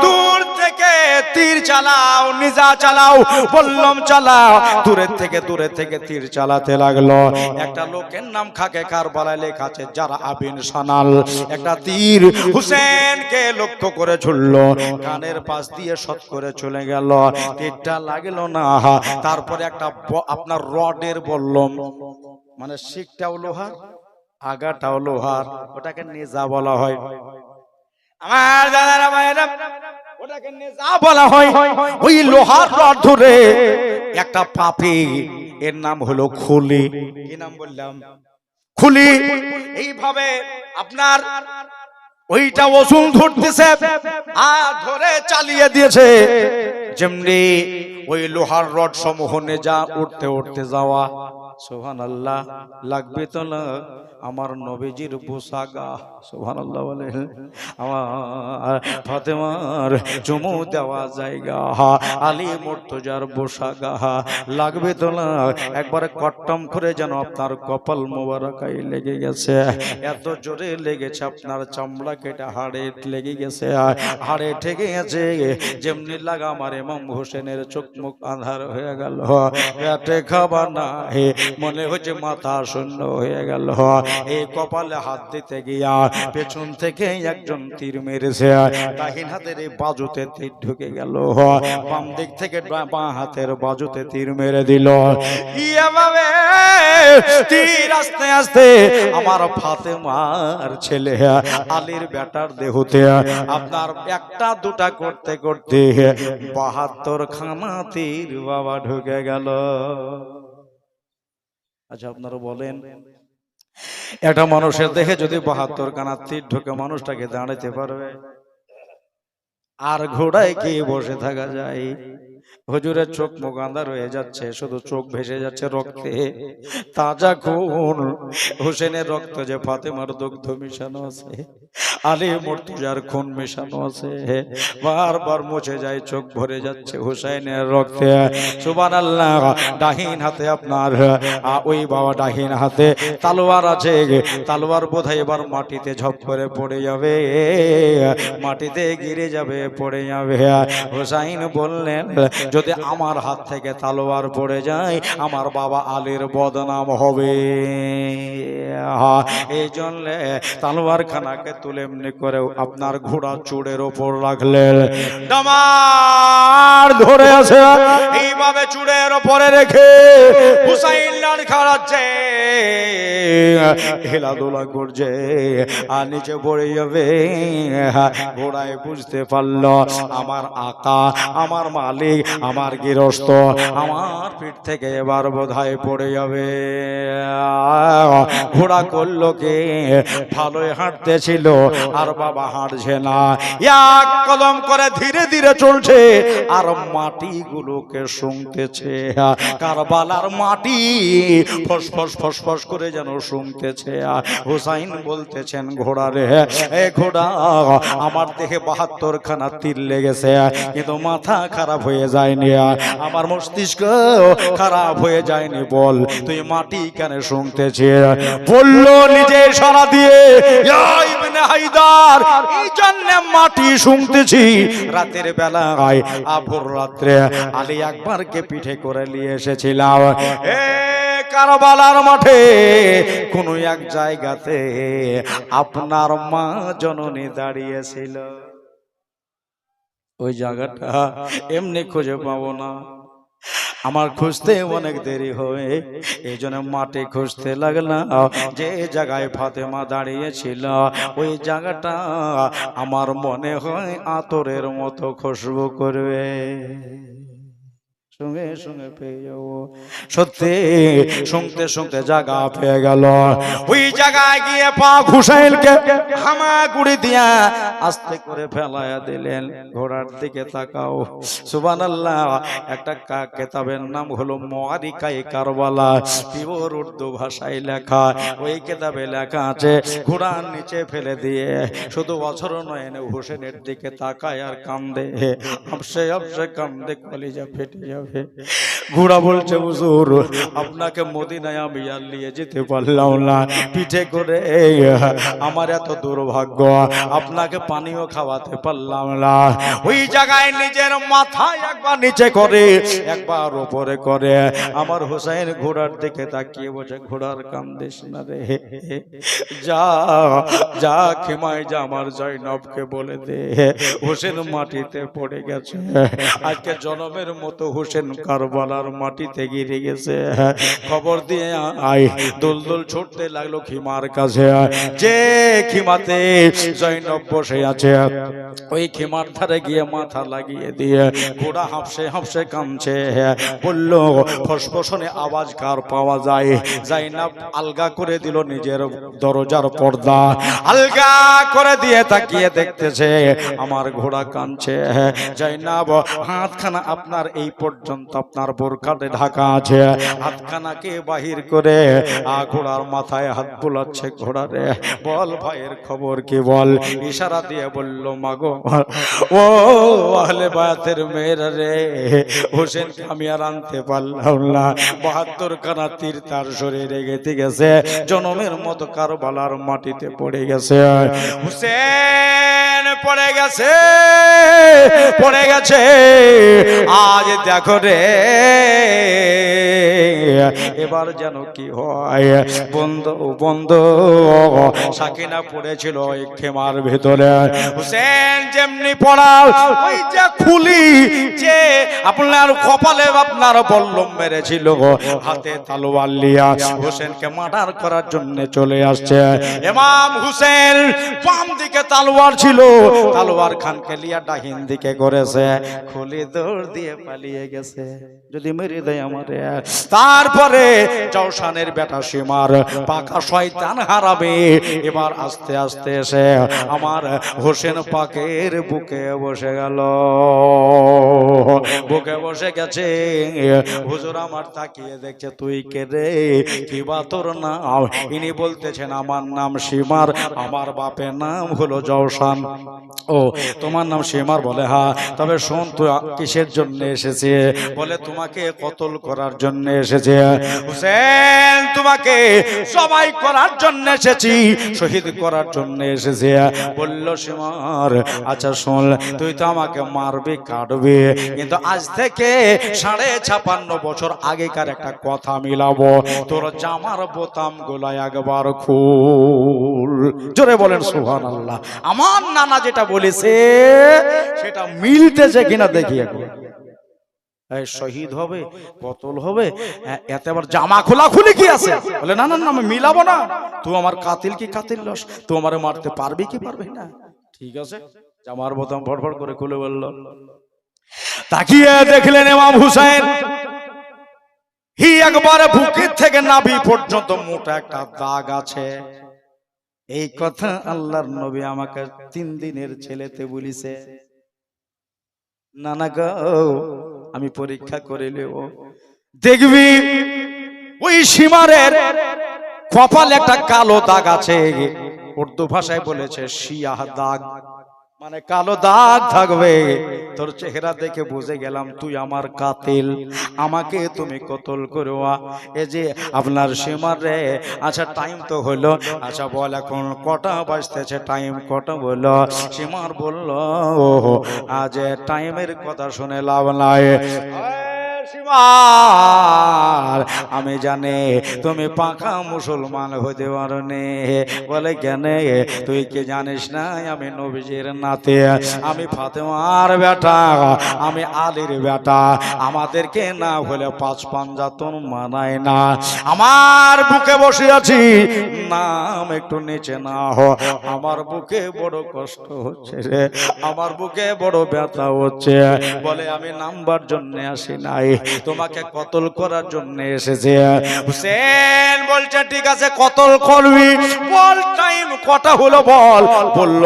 দূর থেকে তীর চালাও, নিজা চালাও, বললাম চালাও। দূরে থেকে তীর চালাতে লাগলো। একটা লোকের নাম খাকে কারবালায় লেখা আছে যারা আবিন সানাল। একটা তীর হুসেনকে লক্ষ্য করে ছুড়লো, কানের পাশ দিয়ে শট করে চলে গেল। তীরটা লাগলো না। তারপরে একটা আপনার রডের বললাম, মানে শিকটাও লোহার, আগাটাও লোহার, ওটাকে নিজা বলা হয়। আমার দাদারা ভাইরা, ওটাকে নেজা বলা হয়। ওই লোহার রড ধরে একটা পাপী, এর নাম হলো খুলি। কি নাম বললাম? খুলি। এইভাবে আপনার ওইটা ওজন ধরতেছে আর ধরে চালিয়ে দিয়েছে। যেমনি ওই লোহার রড সমূহ নেজা উঠতে উঠতে যাওয়া। সুবহানাল্লাহ। লাগবে তো না আমার নবীজির পোশাকা। সুবহানাল্লাহ বলে আমার ফাতেমার চুমু দেওয়া জায়গা, আলী মুর্তজার পোশাকা। লাগবে তো না একবারে কট্টম করে যেন আপনার কপাল মোবারকায় লেগে গেছে। এত জোরে লেগেছে আপনার চামড়া কেটে হাড়ে লেগে গেছে, হাড়ে ঠেকে গেছে। যেমনি লাগা আমার ইমাম হোসেনের চোখ মুখ আঁধার হয়ে গেল। পেটে খাবার না, মনে হচ্ছে মাথা শূন্য হয়ে গেল। এই কপালে হাত দিতে গিয়া পেছন থেকে একজন তীর মেরেছে। ডাহিন হাতের এই বাজুতে তীর ঢুকে গেল, বাম দিক থেকে বাঁ হাতের বাজুতে তীর মেরে দিল। এভাবে তীর আস্তে আস্তে আমার ফাতেমার ছেলে আলীর বেটার দেহতে আপনার একটা দুটা করতে করতে 72 খানা তীর বাবা ঢুকে গেল। আচ্ছা আপনারা বলেন, একটা মানুষের দেখে যদি 72 খানা তীর ঢুকে মানুষটাকে দাঁড়াতে পারবে? আর ঘোড়ায় কি বসে থাকা যায়? হুজুরের চোখ মুখ আন্ধার হয়ে যাচ্ছে, শুধু চোখ ভেসে যাচ্ছে রক্তে। তাজা খুন, হোসেনের রক্ত যে ফাতেমার দুগ্ধ মিশানো আছে, আলী মুর্তজার খুন মেশানো আছে। বারবার মুছে যায়, চোখ ভরে যাচ্ছে হুসাইনের রক্তে। সুবহানাল্লাহ। ডাহিন হাতে আপনার ওই বাবা ডাহিন হাতে তলোয়ার আছে। তলোয়ার বোধহয় এবার মাটিতে ঝপ করে পড়ে যাবে, মাটিতে গিরে যাবে, পড়ে যাবে। হুসাইন বললেন যদি আমার হাত থেকে তলোয়ার পড়ে যায় আমার বাবা আলীর বদনাম হবে। এই জন্য তলোয়ার খানাকে তুলে এমনি করে আপনার ঘোড়া চূড়ের ওপর রাখলেন, ডামার ধরে আছে। এইভাবে চূড়ের ওপরে রেখে হুসাইন লাল খাড়াচ্ছে। খেলাধুলা করছে আর নিচে পড়ে যাবে। ঘোড়ায় বুঝতে পারলো আমার আকা, আমার মালিক, আমার গৃহস্থ আমার পিঠ থেকে এবার বোধহয় পড়ে যাবে। ঘোড়া করলো কে, ভালোই হাঁটতেছিল আর বাবা হাঁটছে না, এক কদম করে ধীরে ধীরে চলছে আর মাটিগুলোকে শুনতেছে। কারবালার মাটি ফসফস ফসফস করে যেন শুনতেছে। হুসাইন বলতেছেন ঘোড়ারে, এ ঘোড়া আমার দেহে 72 খানা তীর লেগেছে কিন্তু মাথা খারাপ হয়ে যায়নি, আমার মস্তিষ্ক খারাপ হয়ে যায়নি, বল তুই মাটি কেন শুনতেছে? বললো নিজে সারা দিয়ে, ইবনে হায়দার এই জন্য মাটি শুনতেছি। রাতের বেলায় আভোর রাত্রে আলী আকবরকে পিঠে করে নিয়ে এসেছিলাম। কারবালার মাঠে কোন এক জায়গাতে আপনার মা জননী দাঁড়িয়েছিল। ওই জায়গাটা এমনি খুঁজে পাবো না, আমার খুঁজতে অনেক দেরি হয়, এই জন্য মাঠে খুঁজতে লাগলাম। যে জায়গায় ফাতেমা দাঁড়িয়েছিল ওই জায়গাটা আমার মনে হয় আতরের মতো খুশবু করবে, সঙ্গে সঙ্গে পেয়ে যাবো। সত্যি শুনতে শুনতে জায়গা পেয়ে গেল। ওই জায়গায় গিয়ে পা হুসাইনকে হামাগুড়ি দিয়া আস্তে করে ফেলাইয়া দিলেন। ঘোড়ার দিকে তাকাও, সুবহানাল্লাহ। একটা কিতাবের নাম হলো মুআরিকায়ে কারবালা, পিওর উর্দু ভাষায় লেখা। ওই কিতাবে লেখা আছে ঘোড়ার নিচে ফেলে দিয়ে শুধু বছর নয় হুসেনের দিকে তাকায় আর কান্দে, আপসে আপসে কান্দে, কলিজা ফেটে যাবে। ঘোড়া বলছে হুজুর আপনাকে মদিনায় আমি আর নিয়ে যেতে পারলাম না, পিঠে করে আমার এত দুর্ভাগ্য, আপনাকে পানিও খাওয়াতে পারলাম না। ওই জায়গায় নিজের মাথায় একবার নিচে করে একবার উপরে করে আমার হুসাইন ঘোড়ার দিকে তাকিয়ে বসে, ঘোড়ার কান্দিস না রে, যা যা খেমায় যা, আমার জয়নবকে বলে দে হোসেন মাটিতে পড়ে গেছে, আজকে জনমের মতো হোসেন কারবালার মাটিতে গিরে গেছে, খবর দিয়ে আয়। দোলদোল ছুটতে লাগলো খিমার কাছে, যে খিমাতে জয়নব বসে আছে ওই খিমার ধারে গিয়ে মাথা লাগিয়ে দিয়ে ঘোড়া হাঁপসে হাঁপসে কামছে। বলল ফসফসনে আওয়াজ কার পাওয়া যায়? জয়নব আলগা করে দিল নিজের দরজার পর্দা, আলগা করে দিয়ে তাকিয়ে দেখতেছে আমার ঘোড়া কাঁদছে। জয়নব হাতখানা আপনার এই পর্যন্ত আপনার বোরকাতে ঢাকা আছে, হাতখানাকে বাহির করে ঘোড়ার মাথায় হাত বুলাচ্ছে। ঘোড়ারে বল ভাইয়ের খবর কি বল? ইশারা দিয়ে বলল মাগো ও আহলে বায়াতের মেয়েরা রে, হোসেনকে আমি আর আনতে পারলাম না, 72 খানা তীর তার শরীরে গেঁথে গেছে, জনমের মতো কারবালার মাটিতে পড়ে গেছে। হোসেন পড়ে গেছে, পড়ে গেছে। আজ দেখো রে এবার যেন কি হয়। বন্ধু বন্ধু সাকিনা পড়েছিল ওই খেমার ভেতরে, হোসেন যেমনি পড়া ওই যে খুলি যে আপনার কপালে আপনার বল্লম মেরেছিল, হাতে তলোয়ার লিয়া হোসেনকে মার্ডার করার জন্য চলে আসছে। ইমাম হোসেন বাম দিকে তলোয়ার ছিল, তলোয়ার খানকে লিয়া ডাহিন দিকে করেছে, খুলি দৌড় দিয়ে পালিয়ে গেছে, যদি মেরে দেয় আমারে। তারপরে জওশানের বেটা সীমার পাকা শয়তান হারাবে এবার আস্তে আস্তে এসে আমার হোসেন পাকের বুকে বসে গেল, বুকে বসে গেছে। হুজুর আমার তাকিয়ে দেখছে, তুই কে রে, কি বা তোর নাম? ইনি বলতেছেন আমার নাম সীমার, আমার বাপের নাম হলো জওশান। ও তোমার নাম সীমার? বলে হ্যাঁ। তবে শোন তুই কিসের জন্য এসেছে? বলে তোমাকে কতল করার জন্য এসেছে। হুসেন তোমাকে সবাই করার জন্য এসেছি, শহীদ করার জন্য এসেছে। বলল সীমার আচ্ছা শোন, তুই তো আমাকে মারবি কাটবি, কিন্তু আজ থেকে 56.5 বছর আগেকার একটা কথা মিলাবো, তোর জামার বোতাম গোলায় একবার খুল। জোরে বলেন সুবহানাল্লাহ। আমার নানা যেটা বলেছে সেটা মিলতেছে কিনা দেখি একবার। শহীদ হবে, কতল হবে, এতে আবার জামা খোলা খুলি কি আছে? বলে না না না, আমি মিলাবো না। তুই আমার কাতিল কি কাতিল লস, তুই আমারে মারতে পারবি কি পারবি না? ঠিক আছে, জামার বোতাম ফটফট করে খুলে বলল। তাকিয়ে দেখলেন ইমাম হুসাইন একবারে বুকের থেকে নাভি পর্যন্ত মোটা একটা দাগ আছে। এই কথা আল্লাহর নবী আমাকে 3 দিনের ছেলেতে বলিছে। নানা গো, আমি পরীক্ষা করে নেব, দেখবি ওই সীমারের কপালে একটা কালো দাগ আছে। উর্দু ভাষায় বলেছে শিয়াহ দাগ, মানে কালো দাগ থাকবে। তোর চেহারা দেখে বুঝে গেলাম তুই আমার কাতিল, আমাকে তুমি কতল করবা। এই যে আপনার সীমার রে, আচ্ছা টাইম তো হলো, আচ্ছা বল এখন কটা বাজতেছে, টাইম কটা বললো? সীমার বলল আজ টাইমের কথা শুনে লাভ নাই, আমি জানি তুমি পাকা মুসলমান হতে পারো নে। বলে কেন? তুই কি জানিস না আমি নবীজির নাতি, আমি ফাতেমার বেটা, আমি আলীর বেটা, আমাদেরকে না হলে 5 পাঞ্জাতন মানায় না। আমার বুকে বসে আছি, নাম একটু নিচে না হো, আমার বুকে বড় কষ্ট হচ্ছে রে, আমার বুকে বড় ব্যথা হচ্ছে। বলে আমি নামবার জন্য আসি নাই, তোমাকে কতল করার জন্য এসেছে। হুসেন বলছে ঠিক আছে কতল করবি, বল টাইম কটা হলো বল। বলল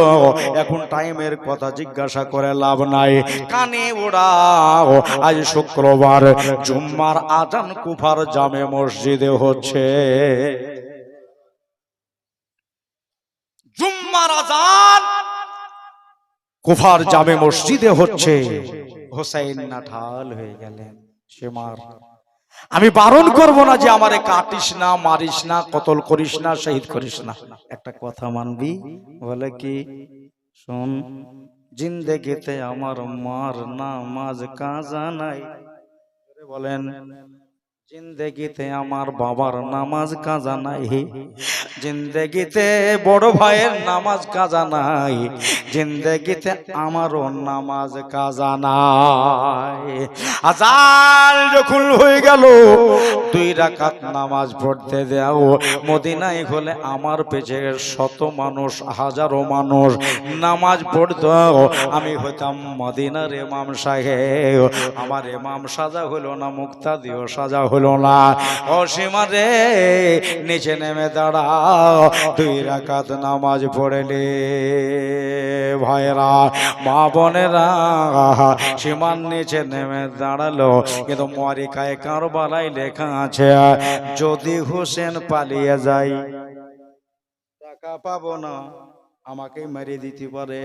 এখন টাইমের কথা জিজ্ঞাসা করে লাভ নাই, কানে ওড়াও, আজ শুক্রবার জুম্মার আজান কুফার জামে মসজিদে হচ্ছে। জুম্মার আজান কুফার জামে মসজিদে হচ্ছে। হুসাইন নাঠাল হয়ে গেলেন। সীমার আমি বারণ করব না যে আমারে কাটিস না, মারিস না, কতল করিস না, শহীদ করিস না, একটা কথা মানবি? বলে কি? শোন, জিন্দেগিতে আমার মার নামাজ কাজা নাই। বলেন জিন্দেগিতে আমার বাবার নামাজ কাজা নাই, জিন্দেগিতে বড় ভাইয়ের নামাজ কাজা নাই, জিন্দেগিতে আমারও নামাজ কাজা নাই। আজান যখন হয়ে গেল 2 রাকাত নামাজ পড়তে দাও। মদিনায় হলে আমার পেছনে 100 মানুষ, হাজারো মানুষ নামাজ পড়তো, আমি হইতাম মদিনার ইমাম সাহেব। আমার ইমাম সাজা হলো না, মুক্তাদিও সাজা হলো না। ও সীমা রে, নিচে নেমে দাঁড়াও, 2 রাকাত নামাজ পড়লে। ভাইরা, মা বোনেরা, সীমার নিচে নেমে দাঁড়ালো। কিন্তু মরিকায় কারবালায় লেখা আছে যদি হোসেন পালিয়ে যায় টাকা পাবো না, আমাকে মেরে দিতে পারে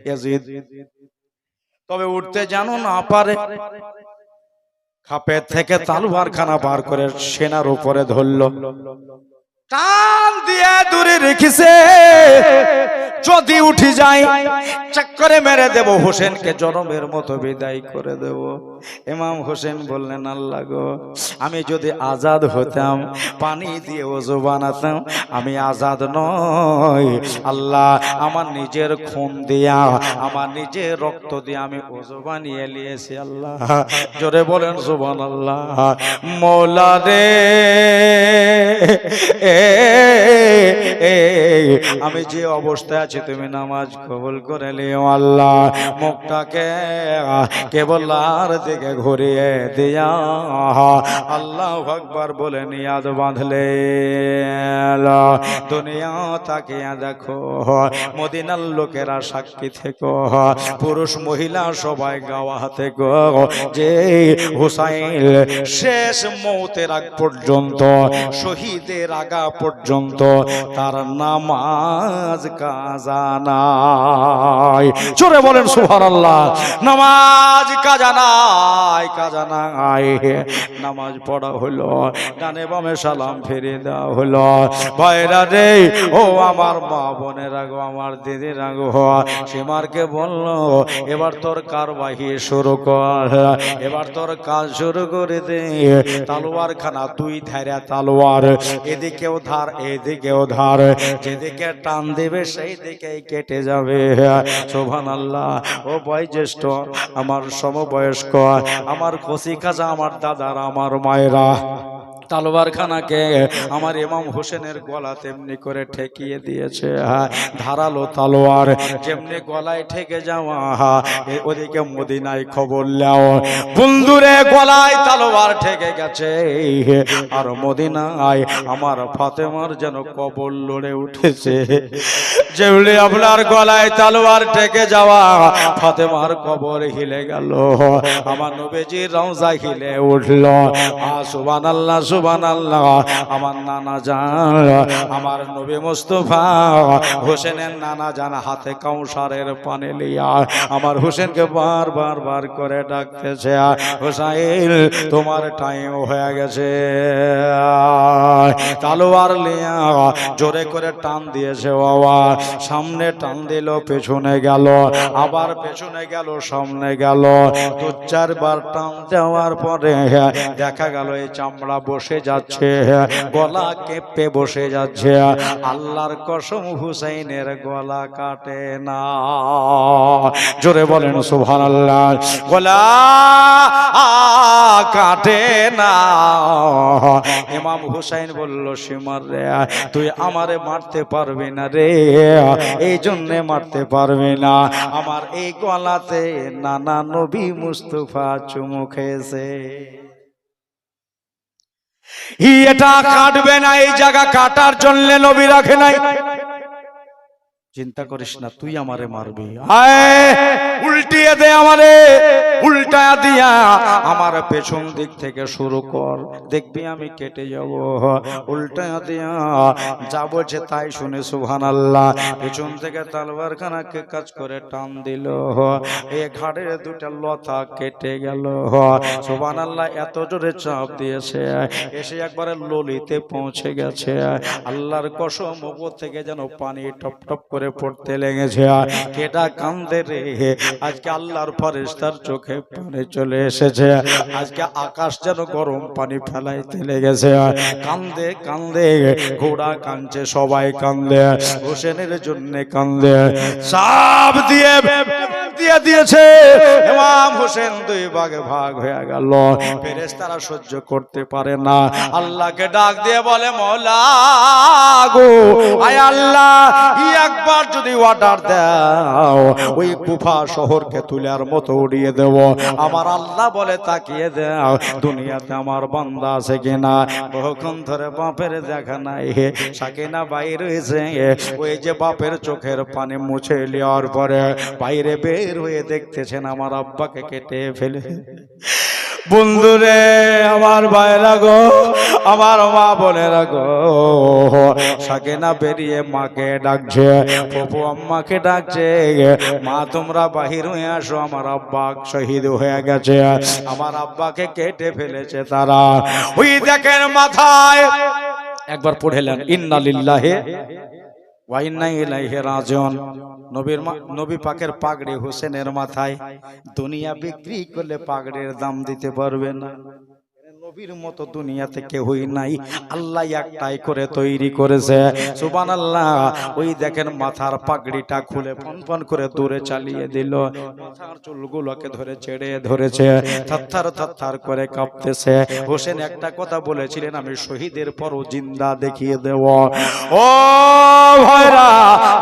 ইয়াজিদ, তবে উঠতে জানো না পারে। খাপের থেকে তালুয়ার খানা বার করে সেনার উপরে ধরলো, টান দিয়ে দূরে রেখেছে, যদি উঠে যায় চক্করে মেরে দেব, হোসেনকে জনমের মতো বিদায় করে দেব। ইমাম হোসেন বললেন আল্লাহ গো, আমি যদি আজাদ হতাম, পানি দিয়ে ওযু বানাতাম, আমি আজাদ নই আল্লাহ, আমার নিজের খুন দিয়া, আমার নিজের রক্ত দিয়ে আমি ওযু বানিয়ে নিয়েছি আল্লাহ। জোরে বলেন সুবহানাল্লাহ। মওলা রে, আমি যে অবস্থায় আছি তুমি নামাজ কবুল করে নিও আল্লাহ। মুখটাকে কেবলার দিকে ঘুরিয়ে দিয়া আল্লাহু আকবার বলে নিয়াজ বাঁধলে। দুনিয়া তাকিয়ে দেখো, মদিনার লোকেরা সাক্ষী থেকো, পুরুষ মহিলা সবাই গাওয়া থেকো, যে হুসাইন শেষ মৌতের আগ পর্যন্ত, শহীদের আগা পর্যন্ত তার নামাজ কাজা নাই। জোরে বলেন সুবহানাল্লাহ। নামাজ কাজা নাই, কাজা নাই। নামাজ পড়া হলো, ডানে বামে সালাম ফিরে দেওয়া হলো। ভাইরা রে, ও আমার মা বোনেরা গো, আমার দিদিরা গো, সীমারকে বলল এবার তোর কারবাহি শুরু কর, এবার তোর কাজ শুরু করে দে। তালোয়ার খানা 2 ধারে তালোয়ার, এদিকেও ধার এদিকেও ধার, যেদিকে টান দেবে সেই দিকে থেকেই কেটে যাবে। সুবহানাল্লাহ। ও বয়োজ্যেষ্ঠ, আমার সমবয়স্ক, আমার কচি কাজা, আমার দাদারা, আমার মায়েরা, তালোয়ার খানাকে আমার ইমাম হোসেনের গলা তেমনি করে ঠেকিয়ে দিয়েছে। ধারালো তালোয়ার যেমনি গলায় ঠেকে যাওয়া, ওদিকে মদিনায় খবর নাও, বন্ধুরে গলায় তালোয়ার ঠেকে গেছে, আর মদিনায় আমার ফাতেমার যেন কবর লড়ে উঠেছে। যেমনি আপনার গলায় তালোয়ার ঠেকে যাওয়া, ফাতেমার কবর হিলে গেল, আমার নবীজির রওজা হিলে উঠল। সুবহানাল্লাহ, সুবহানাল্লাহ। আমার নানা জান, আমার নবী মুস্তাফা হোসেনের নানা জান হাতে কাউসারের পানি লিয়া আমার হোসেনকে বার করে ডাকতেছে, হোসাইন তোমার টাইম হয়ে গেছে। তালোয়ার লিয়া জোরে করে টান দিয়েছে বাবা, সামনে টান দিল, পেছনে গেল, আবার পেছনে গেল, সামনে গেল, দু চারবার টান দেওয়ার পরে দেখা গেল এই চামড়া বসে যাচ্ছে, গলা কেঁপে বসে যাচ্ছে। আল্লাহর কসম, হুসাইনের গলা কাটে না। জোরে বলেন সুবহানাল্লাহ। গলা কাটে না। ইমাম হুসাইন বলল, সীমার রে, তুই আমারে মারতে পারবি না রে, এই জন্যে মারতে পারবি না, আমার এই গলাতে নানা নবী মুস্তাফা চুমু খেয়েছে। এটা কাটবে না, এই জায়গা কাটার জন্য নবী রাখে নাই। চিন্তা করিস না, তুই আমারে মারবি, উল্টিয়ে দে আমারে, উল্টা দিয়া আমার পেছন দিক থেকে শুরু কর, দেখবি আমি কেটে যাব। উল্টা দিয়া যা বলছে তাই শুনে সুবহানাল্লাহ পেছন থেকে তালবার খানাকে কাজ করে টান দিল, এই ঘাড়ের দুটা লতা কেটে গেল। সুবহানাল্লাহ। এত জোরে চাপ দিয়েছে, এসে একবারে ললিতে পৌঁছে গেছে। আল্লাহর কসম, ওপর থেকে যেন পানি টপ টপ করে পড়তে লেগেছে। কেটা কান্দে রে, আজকে আল্লাহর ফেরেশতার চোখে পানি চলে এসেছে, আজকে আকাশ যেন গরম পানি ফেলাইতে লেগেছে। কান্দে কান্দে, ঘোড়া কাঁদছে, সবাই কান্দে, হোসেনের জন্য কান্দে, চাপ দিয়ে দিয়েছে। ইমাম হোসেন দুই ভাগে ভাগ হয়ে গেল। ফেরেশতারা সহ্য করতে পারে না, আল্লাহকে ডাক দিয়ে বলে, মওলা গো, আয় আল্লাহ, একবার যদি অর্ডার দাও, ওই কুফা শহরকে তুলার মতো উড়িয়ে দেব। আমার আল্লাহ বলে, তাকিয়ে দাও, দুনিয়াতে আমার বান্দা আছে কিনা। বহুক্ষণ ধরে বাপের দেখা নাই, সাকিনা বাইরে রয়েছে, ওই যে বাপের চোখের পানি মুছে নেওয়ার পরে বাইরে বের হয়ে দেখতেছেন আমার আব্বাকে কেটে ফেলে। বন্ধুরে, আমার ভাইরা গো, আমার মা বোনেরা গো, সাকিনা বেরিয়ে মাকে ডাকছে, পপু আম্মাকে ডাকছে, মা তোমরা বাহির হয়ে আসো, আমার আব্বা শহীদ হয়ে গেছে, আমার আব্বাকে কেটে ফেলেছে তারা। ওই দেখেন মাথায় একবার পড়েলেন, ইন্না লিল্লাহি ওয়া ইন্না ইলাইহি রাজিউন। নবী পাকের পাগড়ি হোসেনের মাথায়, দুনিয়া বিক্রি করলে পাগড়ির দাম দিতে পারবে না। নবীর মতো দুনিয়াতে কেউই নাই, আল্লাহ একটাই করে তৈরি করেছে। সুবহানাল্লাহ। ওই দেখেন মাথার পাগড়িটা খুলে ফনফন করে দূরে চালিয়ে দিল, মাথার চুলগুলোকে ধরে ছেড়ে ধরেছে, থরথর থরথর করে কাঁপতেছে। হোসেন একটা কথা বলেছিলেন, আমি শহীদের পরও জিন্দা দেখিয়ে দেব। ও ভাইরা,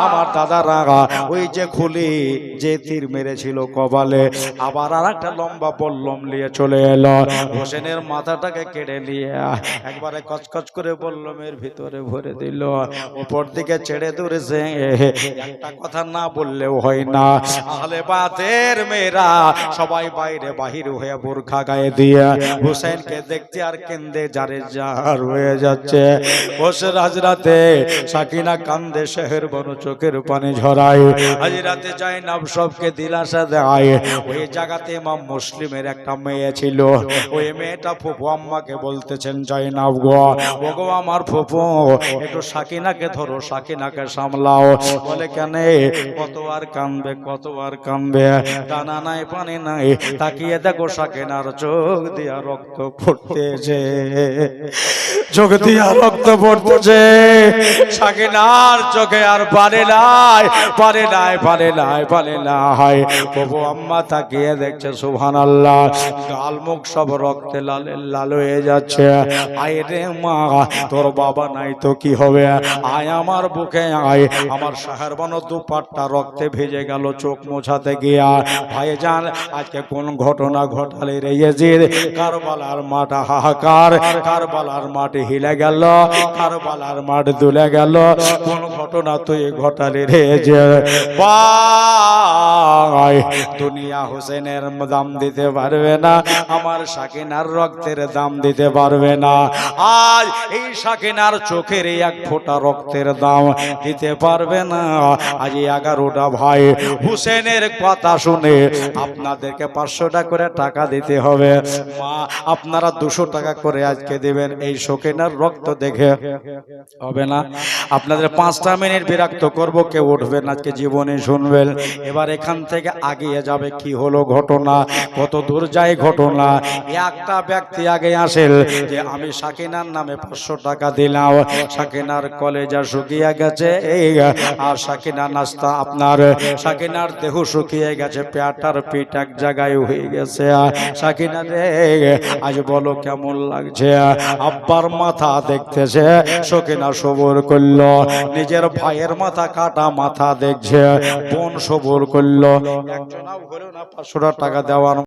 আমার দাদারা, ওই যে খুলি যে তীর মেরেছিল কপালে, আবার আর একটা লম্বা বল্লম নিয়ে চলে এলো, হোসেনের মাথাটাকে কেড়ে নিয়ে একবারে কচকচ করে বল্লমের ভিতরে ভরে দিল, উপর দিকে ছেড়ে ধরেছে। একটা কথা না বললেও হয় না, আহলে বাতের মেয়েরা সবাই বাইরে বাহির হয়ে বোরখা গায়ে দিয়ে হোসেনকে দেখতে আর কেন্দে যারে জার হয়ে যাচ্ছে। হোসেন হাজরাতে সাকিনা কান্দে, শেহের বনু চোখের পানি ঝরায়, হাজরাতে জাইনাব সবকে দিলাসা দেয়। ওই জায়গাতে ইমাম মুসলিমের একটা মেয়ে ছিল, ওই মেয়েটা ফুফু আম্মাকে বলতেছেন জয়নাব গো, ওগো আমার ফুফু একটু সাকিনাকে ধরো, সাকিনাকে সামলাও। বলে কেন? কত আর কাঁদবে, কত আর কাঁদবে, দানা নাই পানি নাই। তাকিয়ে দেখো সাকিনার চোখ দিয়া রক্ত পড়তেছে, চোখ দিয়া রক্ত পড়তেছে। সাকিনার চোখে আর পারে নাই, পারে নাই, পারে নাই, পারে নাই। প্রভু আম্মা তাকিয়ে দেখছে, সুবহানাল্লাহ, গাল মুখ সব রক্তে লাল লাল হয়ে যাচ্ছে। আয় রে মা, তোর বাবা নাই তো কি হবে, আয় আমার বুকে আয়। আমার শাহরবানো দুপাট্টা রক্তে ভেজে গেল চোখ মোছাতে গিয়া। ভাইজান আজকে কোন ঘটনা ঘটালে রে ইয়াজিদ? কারবালার মাঠ হাহাকার, কারবালার মাঠ হিলে গেল, কারবালার মাঠ দুলে গেল। কোন ঘটনা তুই ঘটালি রে যে? ভাই দুনিয়া হোসেনের দাম দিতে পারবে না, আমার সাকিনার রক্তের দাম দিতে পারবে না। আজ এই সাকিনার চোখের এক ফোঁটা রক্তের দাম দিতে পারবে না। আজ 11টা ভাই হুসেনের কথা শুনে আপনাদেরকে 500 টাকা করে টাকা দিতে হবে। মা আপনারা 200 টাকা করে আজকে দিবেন, এই সাকিনার রক্ত দেখে হবে না। আপনাদের 5টা মিনিট বিরক্ত করব, কেউ উঠবেন আজকে জীবনে শুনবেন। এবার এখান থেকে আগিয়ে যাবে কি হলো ঘটনা, কত দূর যায় ঘটনা। একটা ব্যক্তি আগে আসেন যে আমি সাকিনার নামে 500 টাকা দিলাম, সাকিনার কলেজা শুকিয়ে গেছে, আর সাকিনা নাস্তা আপনার সাকিনার দেহ শুকিয়ে গেছে, পেটার পিঠ এক জায়গায় হয়ে গেছে। সাকিনা রে আজ বলো কেমন লাগছে? আব্বার মাথা দেখতেছে, সাকিনা সবর করলো। নিজের ভাইয়ের মাথা কাটা মাথা দেখছে, বোন সবর করলো। একজনাও হলো না 500 টাকা দেওয়ার